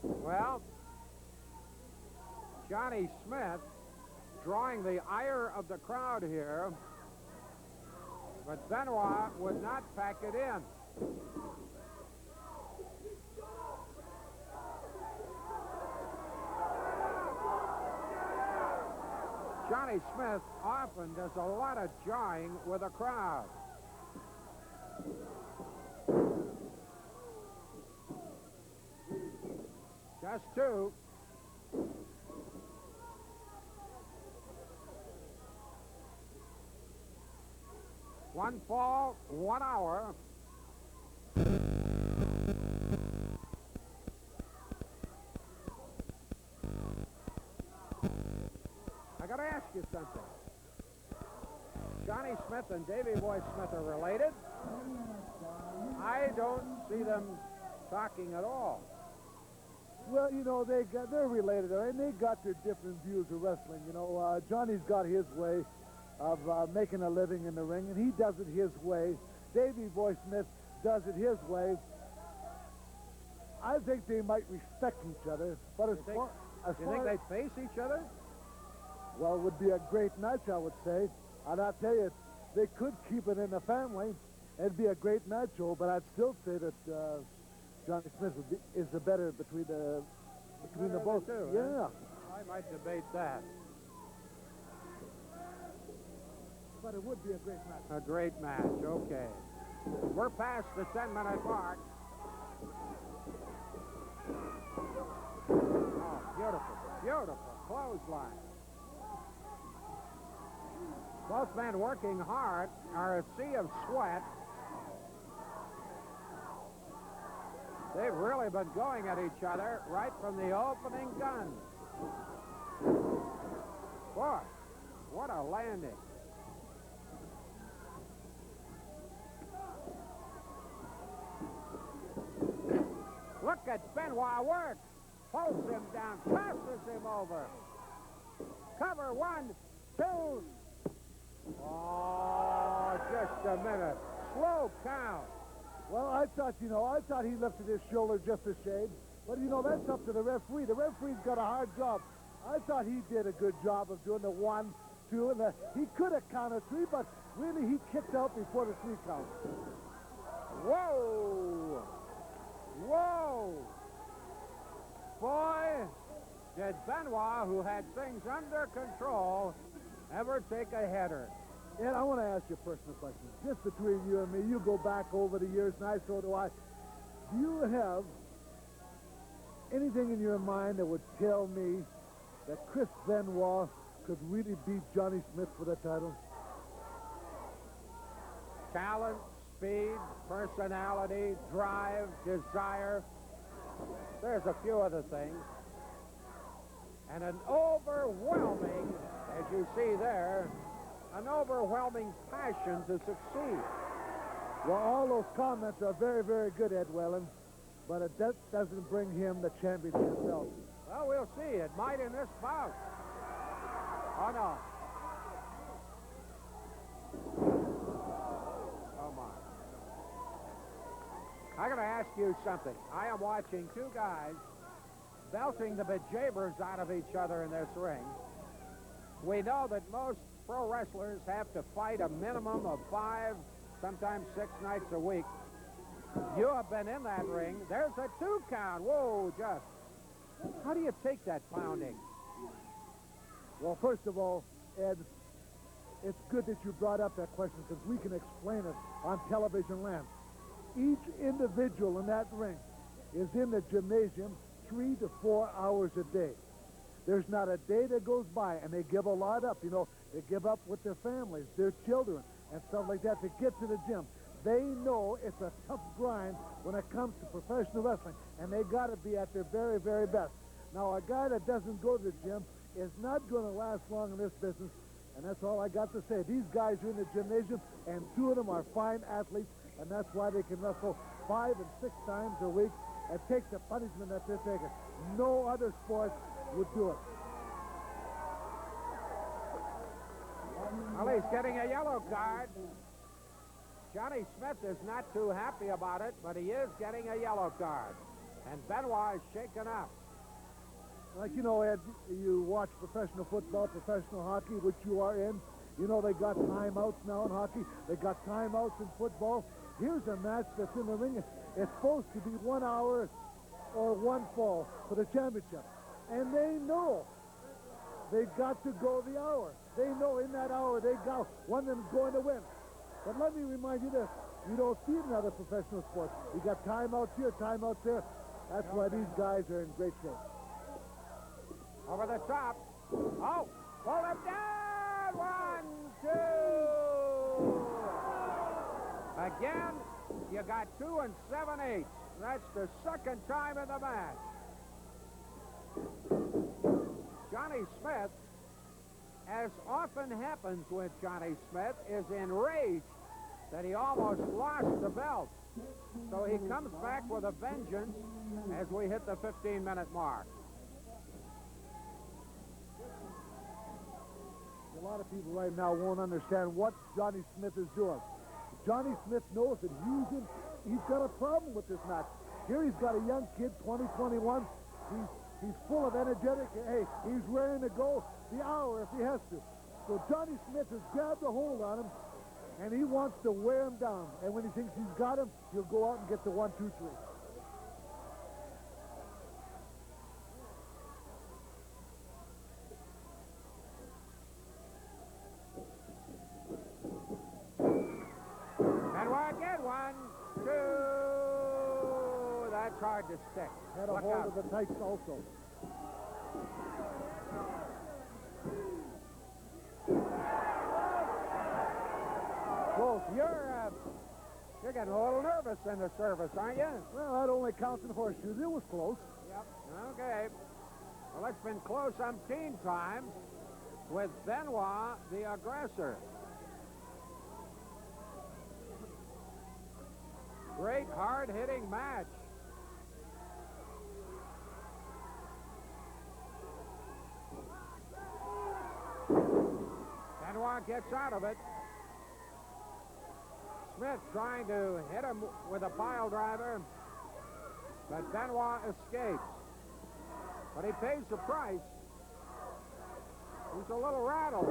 Well, Johnny Smith drawing the ire of the crowd here, but Benoit would not pack it in. Johnny Smith often does a lot of jawing with a crowd. Just two. One fall, 1 hour. I got to ask you something. Johnny Smith and Davy Boy Smith are related. I don't see them talking at all. Well, you know, they're related, and they got their different views of wrestling. You know, Johnny's got his way of making a living in the ring, and he does it his way. Davy Boy Smith does it his way. I think they might respect each other, but as far you think they'd face each other? Well, it would be a great match, I would say. And I'll tell you, they could keep it in the family. It'd be a great match, Joe, but I'd still say that Johnny Smith is the better between the both. Two, yeah. I might debate that. But it would be a great match. A great match, okay. We're past the 10-minute mark. Oh, beautiful, beautiful clothesline. Both men working hard are a sea of sweat. They've really been going at each other right from the opening gun. Boy, what a landing. Look at Benoit work. Pulls him down, passes him over. Cover, 1, 2. Oh, just a minute. Slow count. Well, I thought he lifted his shoulder just a shade. But, you know, that's up to the referee. The referee's got a hard job. I thought he did a good job of doing the 1, 2, and he could have counted 3, but really he kicked out before the 3 count. Whoa! Whoa! Boy, did Benoit, who had things under control, ever take a header. Ed, I want to ask you a personal question. Just between you and me, you go back over the years, and so do I. Do you have anything in your mind that would tell me that Chris Benoit could really beat Johnny Smith for the title? Talent, speed, personality, drive, desire. There's a few other things. And an overwhelming, as you see there, an overwhelming passion to succeed. Well, all those comments are very, very good, Ed Whalen, but it doesn't bring him the championship belt. Well, we'll see. It might in this bout. Oh, no. Oh, my. I got to ask you something. I am watching two guys belting the bejabbers out of each other in this ring. We know that most pro wrestlers have to fight a minimum of 5, sometimes 6 nights a week. You have been in that ring. There's a 2 count. Whoa, just. How do you take that pounding? Well, first of all, Ed, it's good that you brought up that question because we can explain it on television land. Each individual in that ring is in the gymnasium 3 to 4 hours a day. There's not a day that goes by, and they give a lot up. You know, they give up with their families, their children, and stuff like that to get to the gym. They know it's a tough grind when it comes to professional wrestling, and they got to be at their very, very best. Now, a guy that doesn't go to the gym is not going to last long in this business, and that's all I got to say. These guys are in the gymnasium, and 2 of them are fine athletes, and that's why they can wrestle 5 and 6 times a week and take the punishment that they're taking. No other sport would do it. Well, he's getting a yellow card. Johnny Smith is not too happy about it, but he is getting a yellow card. And Benoit is shaken up. Like, you know, Ed, you watch professional football, professional hockey, which you are in. You know they got timeouts now in hockey. They got timeouts in football. Here's a match that's in the ring. It's supposed to be 1 hour or 1 fall for the championship. And they know they've got to go the hour. They know in that hour they got one of them's going to win. But let me remind you this. You don't see it in other professional sports. You got timeouts here, timeouts there. That's why these guys are in great shape. Over the top. Oh, pull him down. 1, 2. Again, you got 2 7/8. That's the second time in the match. Johnny Smith, as often happens with Johnny Smith, is enraged that he almost lost the belt. So he comes back with a vengeance as we hit the 15-minute mark. A lot of people right now won't understand what Johnny Smith is doing. Johnny Smith knows that he's got a problem with this match. Here he's got a young kid, 20, 21. He's full of energetic. Hey, he's raring to go the hour if he has to. So Johnny Smith has grabbed a hold on him, and he wants to wear him down. And when he thinks he's got him, he'll go out and get the 1, 2, 3. And we're again 1, 2. That's hard to stick. Had a Look hold out. of the tights also. Wolf, you're getting a little nervous in the service, aren't you? Well, that only counts in horseshoes. It was close. Yep. Okay. Well, it's been close umpteen times with Benoit the aggressor. Great hard-hitting match. Benoit gets out of it. Smith trying to hit him with a pile driver, but Benoit escapes. But he pays the price. He's a little rattled.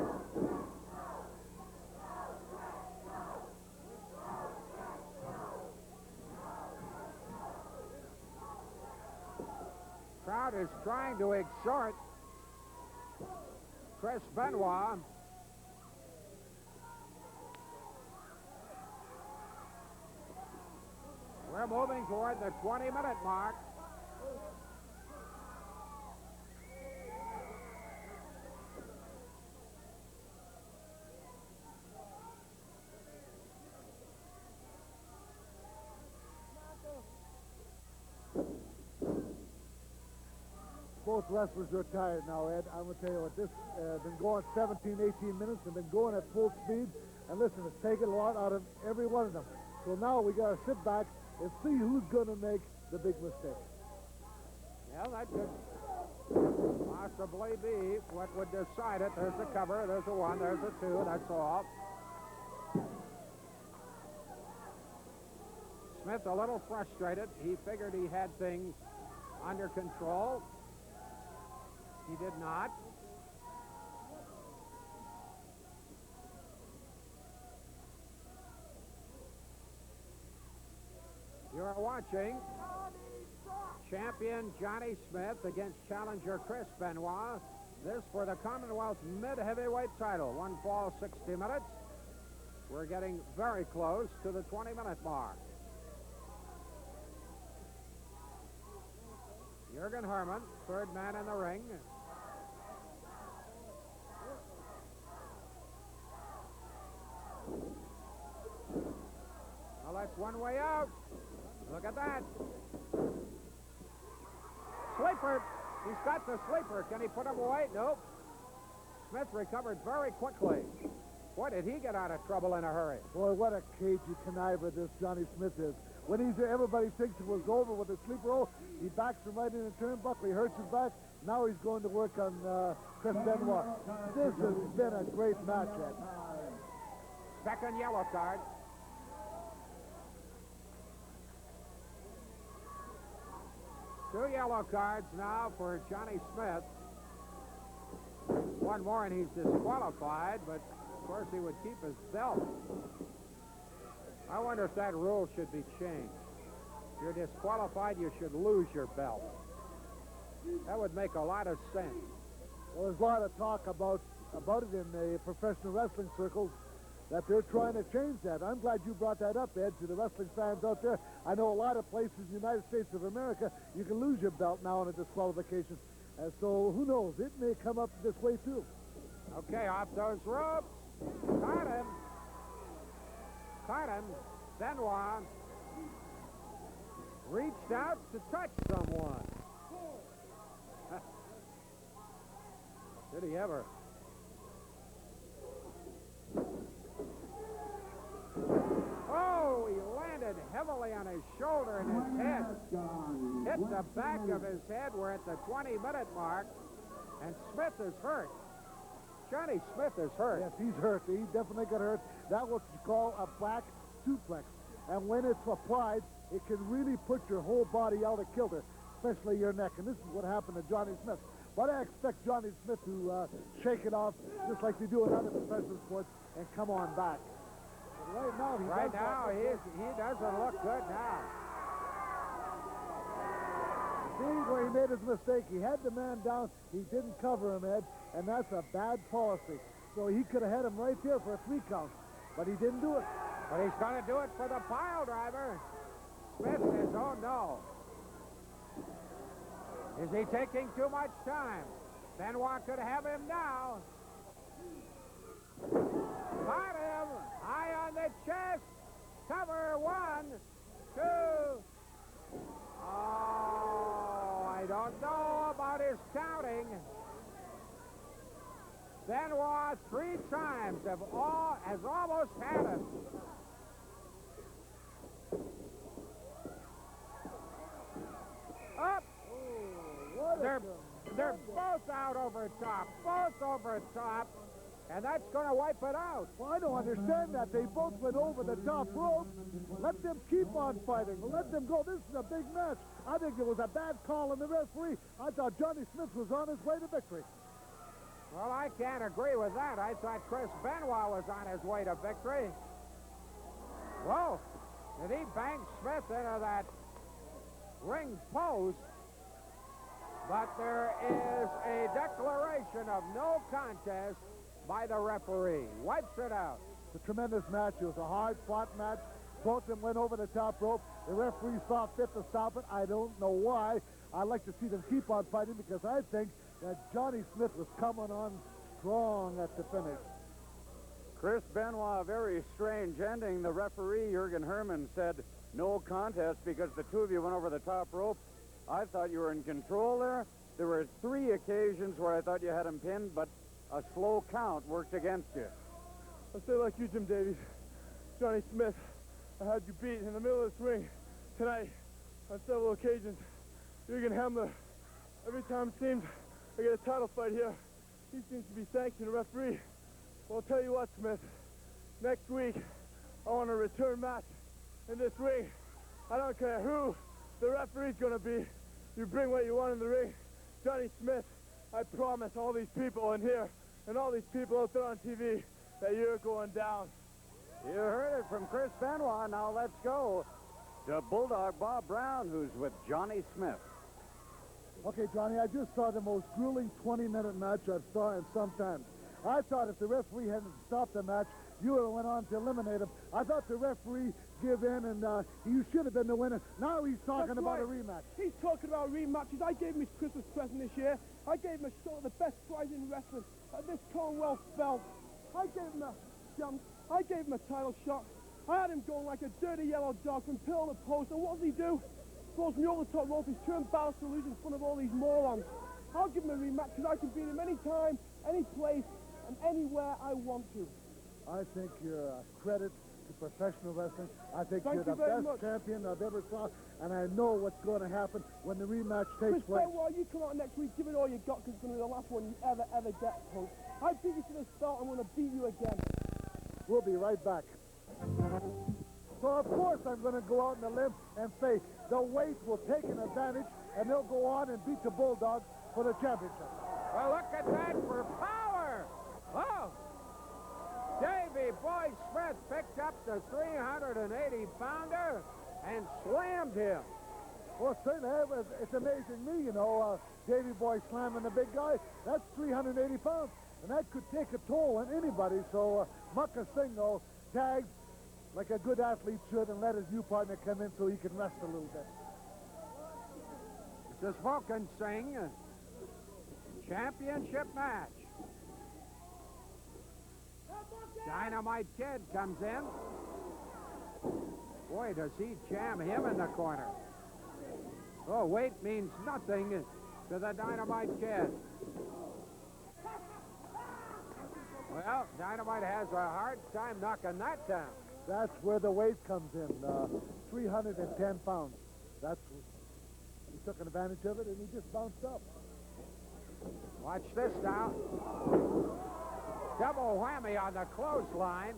Crowd is trying to exhort Chris Benoit. We're moving toward the 20-minute mark. Both wrestlers are tired now, Ed. I'm going to tell you what, this been going 17, 18 minutes. They've been going at full speed. And listen, it's taken a lot out of every one of them. So now we got to sit back and see who's going to make the big mistake. Yeah, that could possibly be what would decide it. There's a cover, there's a 1, there's a 2, that's all. Smith a little frustrated. He figured he had things under control. He did not. You're watching champion Johnny Smith against challenger Chris Benoit. This for the Commonwealth mid-heavyweight title. One fall, 60 minutes. We're getting very close to the 20-minute mark. Jürgen Hermann, third man in the ring. Well, that's one way out. Look at that. Sleeper. He's got the sleeper. Can he put him away? Nope. Smith recovered very quickly. Boy, did he get out of trouble in a hurry. Boy, what a cagey conniver this Johnny Smith is. When everybody thinks it was over with the sleeper roll, he backs him right in the turnbuckle. He hurts his back. Now he's going to work on Chris Benoit. This has been a great match, Ed. Second yellow card. Two yellow cards now for Johnny Smith. One more and he's disqualified, but of course he would keep his belt. I wonder if that rule should be changed. If you're disqualified, you should lose your belt. That would make a lot of sense. Well, there's a lot of talk about it in the professional wrestling circles that they're trying to change that. I'm glad you brought that up, Ed, to the wrestling fans out there. I know a lot of places in the United States of America, you can lose your belt now in a disqualification. So who knows? It may come up this way, too. Okay, off those ropes. Caught him. Caught him. Benoit reached out to touch someone. Did he ever? Oh, he landed heavily on his shoulder and his head. Hit the back of his head. We're at the 20-minute mark, and Smith is hurt. Johnny Smith is hurt. Yes, he's hurt. He definitely got hurt. That's what you call a back suplex. And when it's applied, it can really put your whole body out of kilter, especially your neck. And this is what happened to Johnny Smith. But I expect Johnny Smith to shake it off, just like they do in other professional sports, and come on back. But right now, he doesn't look good now. See where he made his mistake. He had the man down. He didn't cover him, Ed, and that's a bad policy. So he could have had him right there for a 3 count, but he didn't do it. But he's going to do it for the pile driver. Smith says, oh, no. Is he taking too much time? Benoit could have him now. Got him. High on the chest. Cover 1, 2. Oh, I don't know about his counting. Benoit 3 times has almost had him. Up. They're both out over top. Both over top. And that's going to wipe it out. Well, I don't understand that. They both went over the top rope. Let them keep on fighting. Let them go. This is a big match. I think it was a bad call on the referee. I thought Johnny Smith was on his way to victory. Well, I can't agree with that. I thought Chris Benoit was on his way to victory. Whoa! Did he bang Smith into that ring post? But there is a declaration of no contest by the referee. Wipes it out. It's a tremendous match. It was a hard-fought match. Both of them went over the top rope. The referee saw fit to stop it. I don't know why. I'd like to see them keep on fighting because I think that Johnny Smith was coming on strong at the finish. Chris Benoit, a very strange ending. The referee, Jürgen Herman, said no contest because the two of you went over the top rope. I thought you were in control there. There were 3 occasions where I thought you had him pinned, but a slow count worked against you. I'll say like you, Jim Davies. Johnny Smith, I had you beat in the middle of this ring tonight on several occasions. Jürgen Hemmler, every time it seems I get a title fight here, he seems to be sanctioned a referee. Well, I'll tell you what, Smith. Next week, I want a return match in this ring. I don't care who the referee's going to be. You bring what you want in the ring. Johnny Smith, I promise all these people in here and all these people out there on TV that you're going down. You heard it from Chris Benoit. Now let's go to Bulldog Bob Brown, who's with Johnny Smith. Okay, Johnny, I just saw the most grueling 20-minute match I've saw in some time. I thought if the referee hadn't stopped the match, you would have went on to eliminate him. I thought the referee give in, and you should have been the winner. Now he's talking about a rematch. He's talking about rematches. I gave him his Christmas present this year. I gave him a shot at the best prize in wrestling, at this Commonwealth belt. I gave him a jump. I gave him a title shot. I had him going like a dirty yellow dog from pillar to post, and what does he do? Throws me over the top rope. He's turned balance to lose in front of all these morons. I'll give him a rematch because I can beat him anytime, any place, and anywhere I want to. I think you're a credit to professional wrestling. I think Thank you're the you very best much. champion I've ever saw, and I know what's going to happen when the rematch takes Chris place. Benoit, you come out next week, give it all you got because it's going to be the last one you ever get, punk. I beat you to the start. I'm going to beat you again. We'll be right back. So, of course, I'm going to go out on a limb and say the weight will take an advantage, and they'll go on and beat the Bulldogs for the championship. Well, look at that for power. Oh. Davey Boy Smith picked up the 380-pounder and slammed him. Well, certainly, it's amazing me, you know, Davey Boy slamming the big guy. That's 380 pounds, and that could take a toll on anybody. So, Mucka Singh, though, tagged like a good athlete should and let his new partner come in so he can rest a little bit. This is Vulcan Singh championship match. Dynamite Kid comes in. Boy, does he jam him in the corner. Oh, weight means nothing to the Dynamite Kid. Well, Dynamite has a hard time knocking that down. That's where the weight comes in, 310 pounds. He took an advantage of it, and he just bounced up. Watch this now. Double whammy on the clothesline.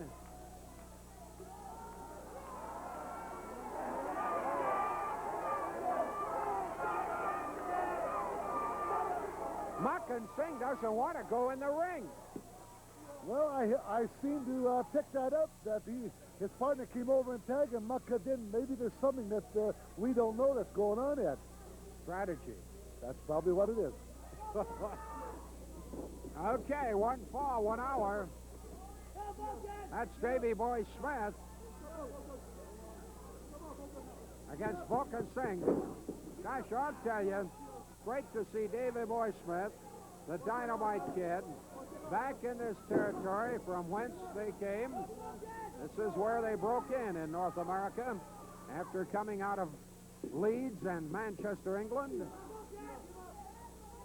Mucka Singh doesn't want to go in the ring. Well, I seem to pick that up, that his partner came over and tagged him. Mucka didn't. Maybe there's something that we don't know that's going on yet. Strategy. That's probably what it is. Okay, 1 fall, 1 hour. That's Davey Boy Smith against Vulcan Singh. Gosh, I'll tell you, great to see Davey Boy Smith, the Dynamite Kid, back in this territory from whence they came. This is where they broke in North America after coming out of Leeds and Manchester, England.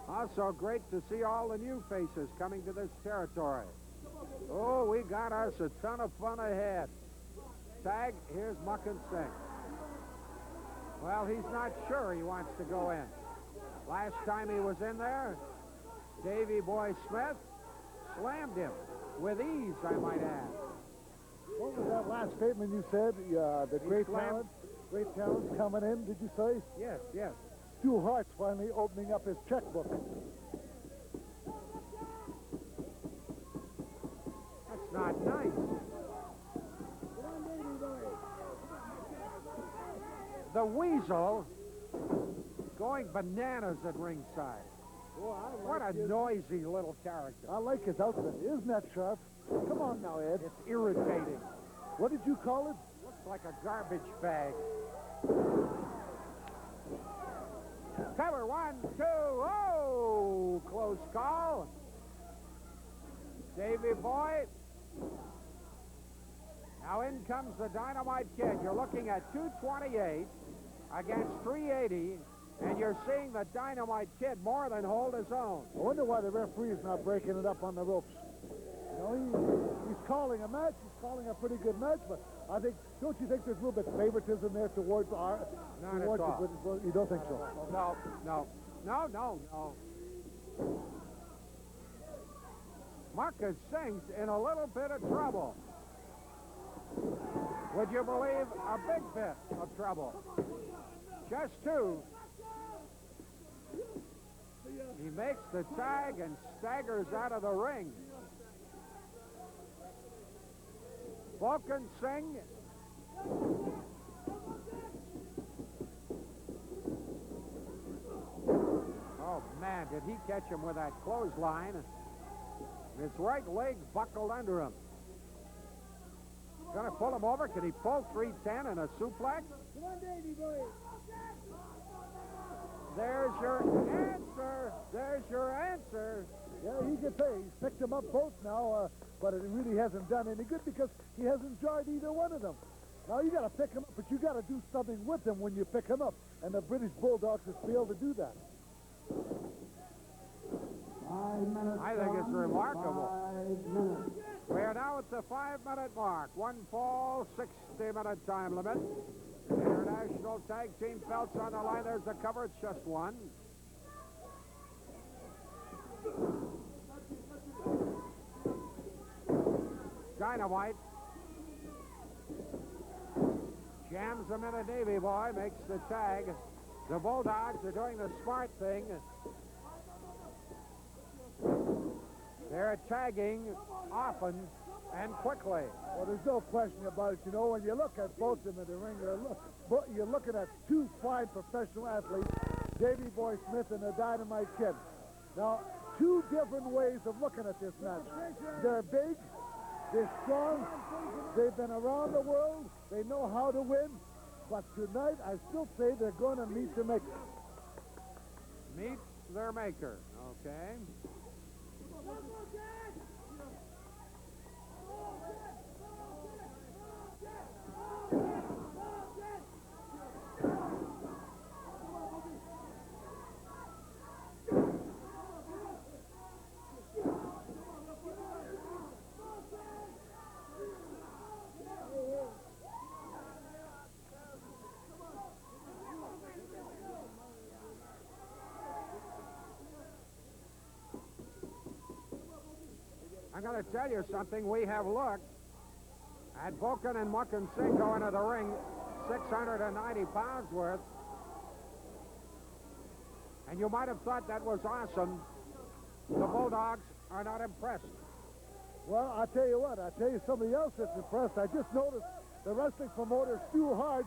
Also great to see all the new faces coming to this territory. Oh, we got us a ton of fun ahead. Tag, here's Mucka Singh. Well, he's not sure he wants to go in. Last time he was in there, Davey Boy Smith slammed him with ease, I might add. What was that last statement you said? The great talent coming in, did you say? Yes, yes. Stu Hart's finally opening up his checkbook. That's not nice. The Weasel going bananas at ringside. What a noisy little character. I like his outfit. Isn't that sharp? Come on now, Ed. It's irritating. What did you call it? Looks like a garbage bag. Cover, 1, 2, oh! Close call. Davy Boy. Now in comes the Dynamite Kid. You're looking at 228 against 380, and you're seeing the Dynamite Kid more than hold his own. I wonder why the referee is not breaking it up on the ropes. You know, he's calling a match. He's calling a pretty good match, but I think, don't you think there's a little bit of favoritism there towards our... Not at all. You don't think so? No, no. No, no, no. Marcus Singh's in a little bit of trouble. Would you believe a big bit of trouble? Just 2. He makes the tag and staggers out of the ring. Vulcan Singh. Oh, man, did he catch him with that clothesline? His right leg buckled under him. Gonna pull him over. Can he pull 310 in a suplex? Come on, Davy boy. There's your answer. There's your answer. Yeah, he can say he's picked them up both now, but it really hasn't done any good because he hasn't enjoyed either one of them. Now, you got to pick him up, but you got to do something with him when you pick him up, and the British Bulldogs has failed to do that. 5 minutes. I think it's remarkable. 5 minutes. We are now at the 5-minute mark. 1 fall, 60-minute time limit. International Tag Team belts on the line. There's the cover. It's just 1. Dynamite jams him in a Davy Boy, makes the tag. The Bulldogs are doing the smart thing. They're tagging often and quickly. Well, there's no question about it. You know, when you look at both of them in the ring, you're looking at 2 fine professional athletes, Davy Boy Smith and the Dynamite Kid. Now, 2 different ways of looking at this match. They're big, they're strong, they've been around the world, they know how to win, but tonight I still say they're going to meet the maker. Meet their maker, okay? I'm going to tell you something. We have looked at Vulcan and Muckin Singh go into the ring, 690 pounds worth. And you might have thought that was awesome. The Bulldogs are not impressed. Well, I'll tell you what, I'll tell you somebody else that's impressed. I just noticed the wrestling promoter, Stu Hart,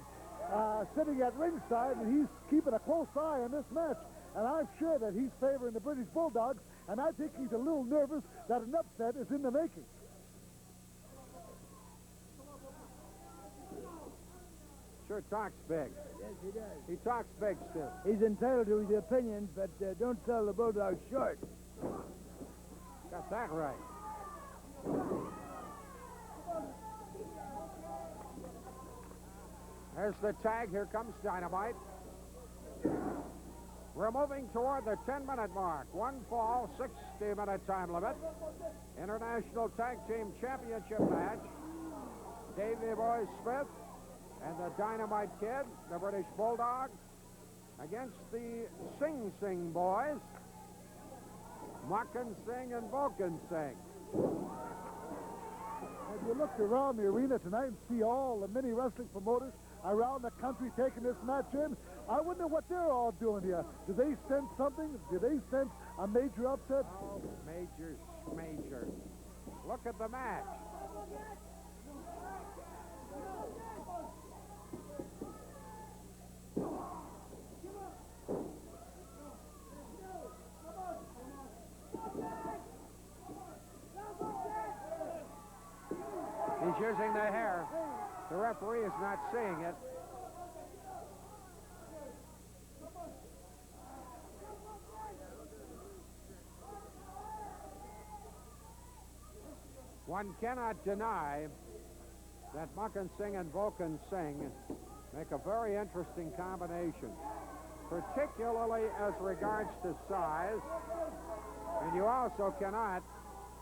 sitting at ringside, and he's keeping a close eye on this match. And I'm sure that he's favoring the British Bulldogs, and I think he's a little nervous that an upset is in the making. Sure talks big. Yes, he does. He talks big, Stu. He's entitled to his opinions, but don't sell the Bulldogs short. Got that right. There's the tag. Here comes Dynamite. We're moving toward the 10-minute mark. 1 fall, 60-minute time limit. International Tag Team Championship match. Davy Boy Smith and the Dynamite Kid, the British Bulldogs, against the Sing Sing Boys, Muckin Singh and Vulcan Singh. Have you looked around the arena tonight and see all the mini wrestling promoters around the country taking this match in? I wonder what they're all doing here. Do they sense something? Do they sense a major upset? Oh, major. Look at the match. He's using the hair. The referee is not seeing it. One cannot deny that Mukin Singh and Volkan Singh make a very interesting combination, particularly as regards to size, and you also cannot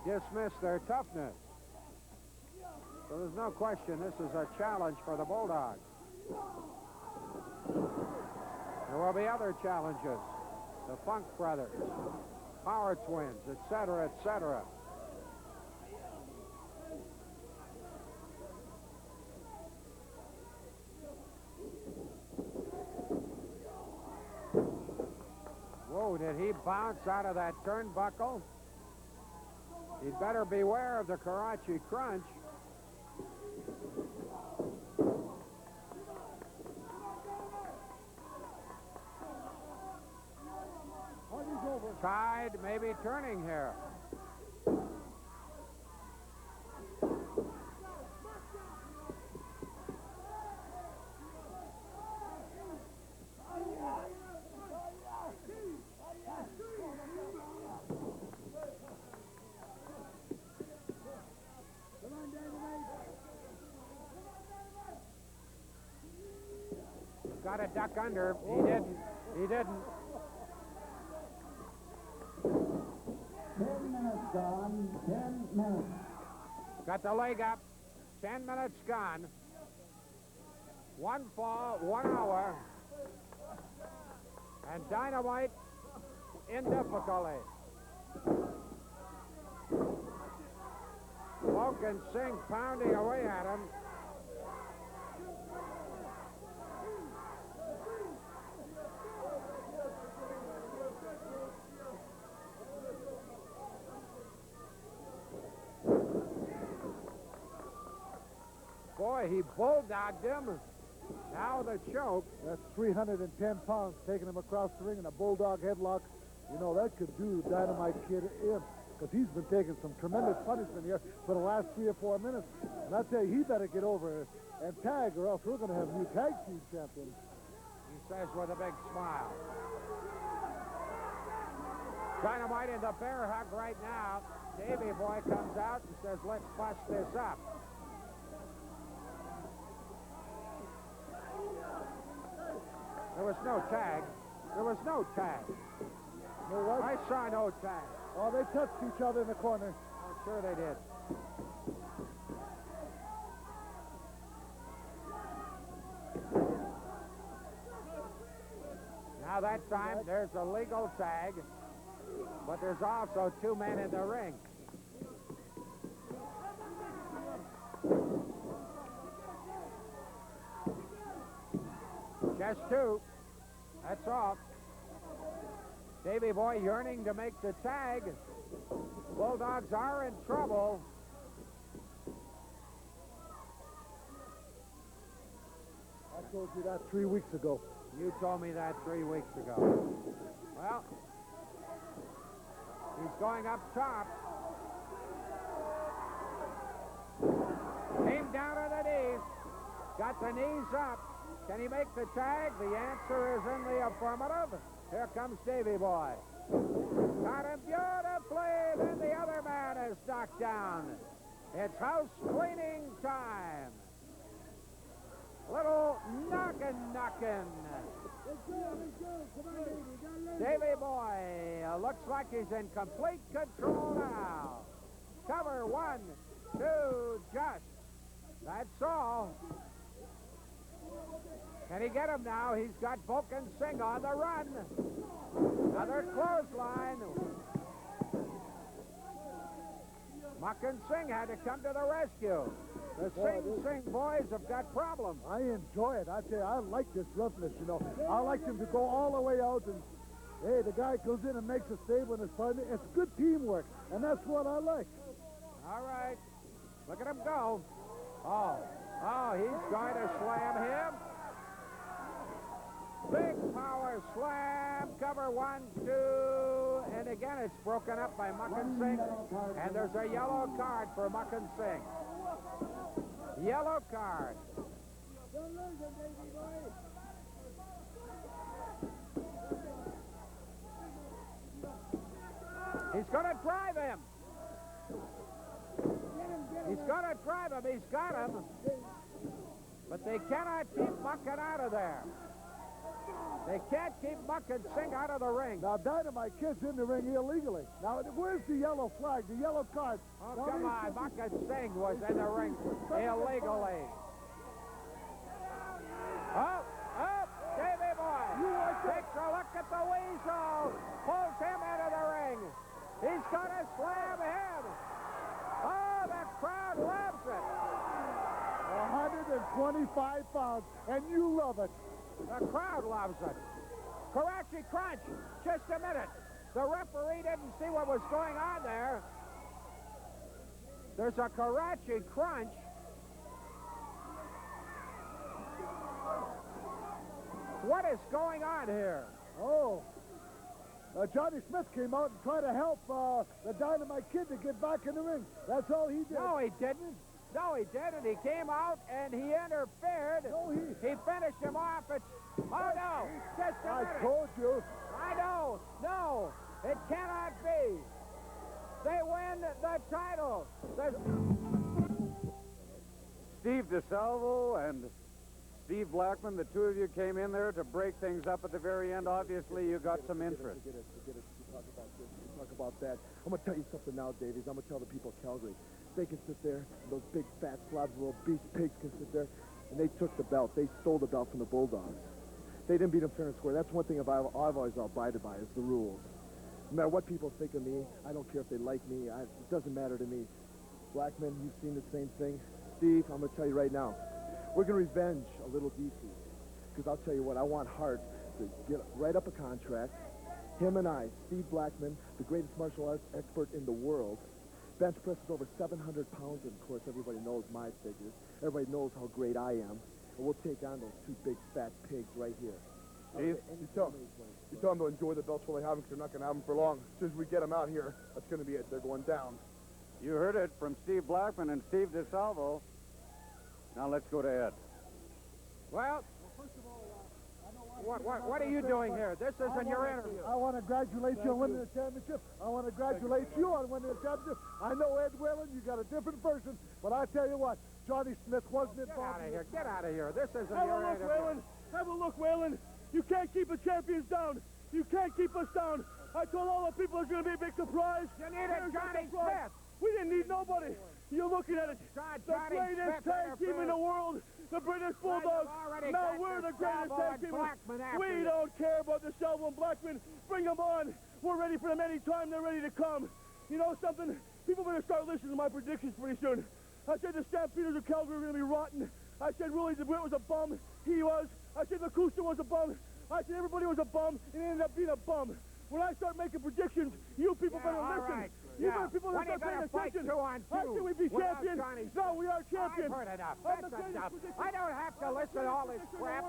dismiss their toughness. So there's no question this is a challenge for the Bulldogs. There will be other challenges. The Funk Brothers, Power Twins, etc., etc. Whoa, did he bounce out of that turnbuckle? He'd better beware of the Karachi Crunch. Tide may be turning here. Got to duck under. He didn't. He didn't. 10 minutes gone. 10 minutes. Got the leg up. 10 minutes gone. One fall, 1 hour. And Dynamite in difficulty. Volkan Singh pounding away at him. Boy, he bulldogged him. Now the choke. That's 310 pounds taking him across the ring in a bulldog headlock. You know, that could do Dynamite Kid in, because he's been taking some tremendous punishment here for the last 3 or 4 minutes. And I tell you, he better get over and tag, or else we're going to have a new tag team champion. He says with a big smile. Dynamite in the bear hug right now. Davey Boy comes out and says, let's bust this up. There was no tag. There was no tag. There was? I saw no tag. Oh, they touched each other in the corner. Oh, sure they did. Now that time, there's a legal tag, but there's also 2 men in the ring. Just 2. That's all. Davey Boy yearning to make the tag. Bulldogs are in trouble. I told you that 3 weeks ago. You told me that 3 weeks ago. Well, he's going up top. Came down on the knees. Got the knees up. Can he make the tag? The answer is in the affirmative. Here comes Davey Boy. Got him beautifully. Then the other man is knocked down. It's house cleaning time. Little knockin'. Davey Boy looks like he's in complete control now. Cover 1, 2, just. That's all. Can he get him now? He's got Volkan Singh on the run. Another clothesline. Mukin Singh had to come to the rescue. The Singh boys have got problems. I enjoy it. I tell you, I like this roughness, you know. I like him to go all the way out and, hey, the guy goes in and makes a save when it's fun. It's good teamwork, and that's what I like. All right. Look at him go. Oh, he's going to slam him. Big power slam. Cover 1, 2. And again, it's broken up by Muckinsing. And there's a yellow card for Muckinsing. Yellow card. He's going to drive him. He's going to drive him. He's got him. But they cannot keep Muckin out of there. They can't keep Muckinsing out of the ring. Now, Dynamite Kid's in the ring illegally. Now, where's the yellow flag, the yellow card? Oh, now, come on. Muckinsing was in the ring illegally. Oh, Davey Boy takes a look at the weasel. Pulls him into the ring. He's going to slam him. Oh, the crowd loves it. 125 pounds, and you love it. The crowd loves it. Karachi Crunch. Just a minute. The referee didn't see what was going on there. There's a Karachi Crunch. What is going on here? Oh. Johnny Smith came out and tried to help the Dynamite Kid to get back in the ring. That's all he did. No, he didn't. No, he didn't. He came out and he interfered. No, he finished him off. Oh, no. Just a minute. I told you. I know. No, it cannot be. They win the title. Steve DeSalvo and Steve Blackman, the two of you came in there to break things up at the very end. Obviously, you got some interest. Forget it. You talk about this. You talk about that. I'm going to tell you something now, Davies. I'm going to tell the people of Calgary. They can sit there, those big fat slobs, little beast pigs can sit there, and they took the belt. They stole the belt from the Bulldogs. They didn't beat them fair and square. That's one thing I've always abided by is the rules. No matter what people think of me, I don't care if they like me. It doesn't matter to me. Blackman, you've seen the same thing. Steve, I'm going to tell you right now, we're going to revenge a little DC. Because I'll tell you what, I want Hart to write up a contract. Him and I, Steve Blackman, the greatest martial arts expert in the world, bench presses over 700 pounds, and of course everybody knows my figures. Everybody knows how great I am. And we'll take on those two big fat pigs right here. Steve, you tell them to enjoy the belts while they have them, because they're not going to have them for long. As soon as we get them out here, that's going to be it. They're going down. You heard it from Steve Blackman and Steve DeSalvo. Now let's go to Ed. Well, what are you doing here? This isn't your interview. I want to congratulate you on winning the championship. I want to congratulate you on winning the championship. I know Ed Whalen, you got a different version, but I tell you what, Johnny Smith wasn't involved. Get out of here. This isn't Have a your look, interview. Whalen. Have a look, Whalen. You can't keep the champions down. You can't keep us down. I told all the people it's going to be a big surprise. You needed Johnny Smith. We didn't need nobody. You're looking at it. The greatest tag team in the world, the British Bulldogs. Now we're the greatest tag team. We don't care about the DeSalvo and Blackman. Bring them on. We're ready for them anytime they're ready to come. You know something? People better start listening to my predictions pretty soon. I said the Stampeders of Calgary were going to be rotten. I said Willie DeWitt was a bum. He was. I said Lacusta was a bum. I said everybody was a bum, and it ended up being a bum. When I start making predictions, you people better listen. You better people better start paying attention. I said we'd be champions. No, we are champions. I've heard enough. That's enough. I don't have to listen to all this crap.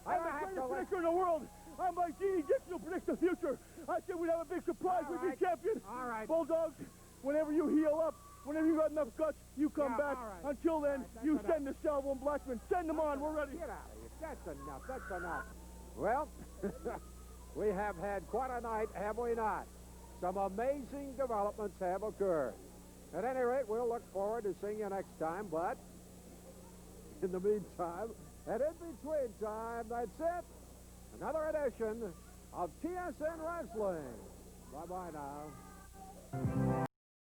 I'm the greatest predictor in the world. I'm like Genie Dixon who predicts the future. I said we'd have a big surprise. We'd be champions. All right. Bulldogs, whenever you heal up, whenever you got enough guts, you come back. Until then, you send DeSalvo and Blackman. Send them on. We're ready. Get out of here. That's enough. That's enough. Well, we have had quite a night, have we not? Some amazing developments have occurred. At any rate, we'll look forward to seeing you next time, but in the meantime, and in between time, that's it. Another edition of TSN Wrestling. Bye-bye now.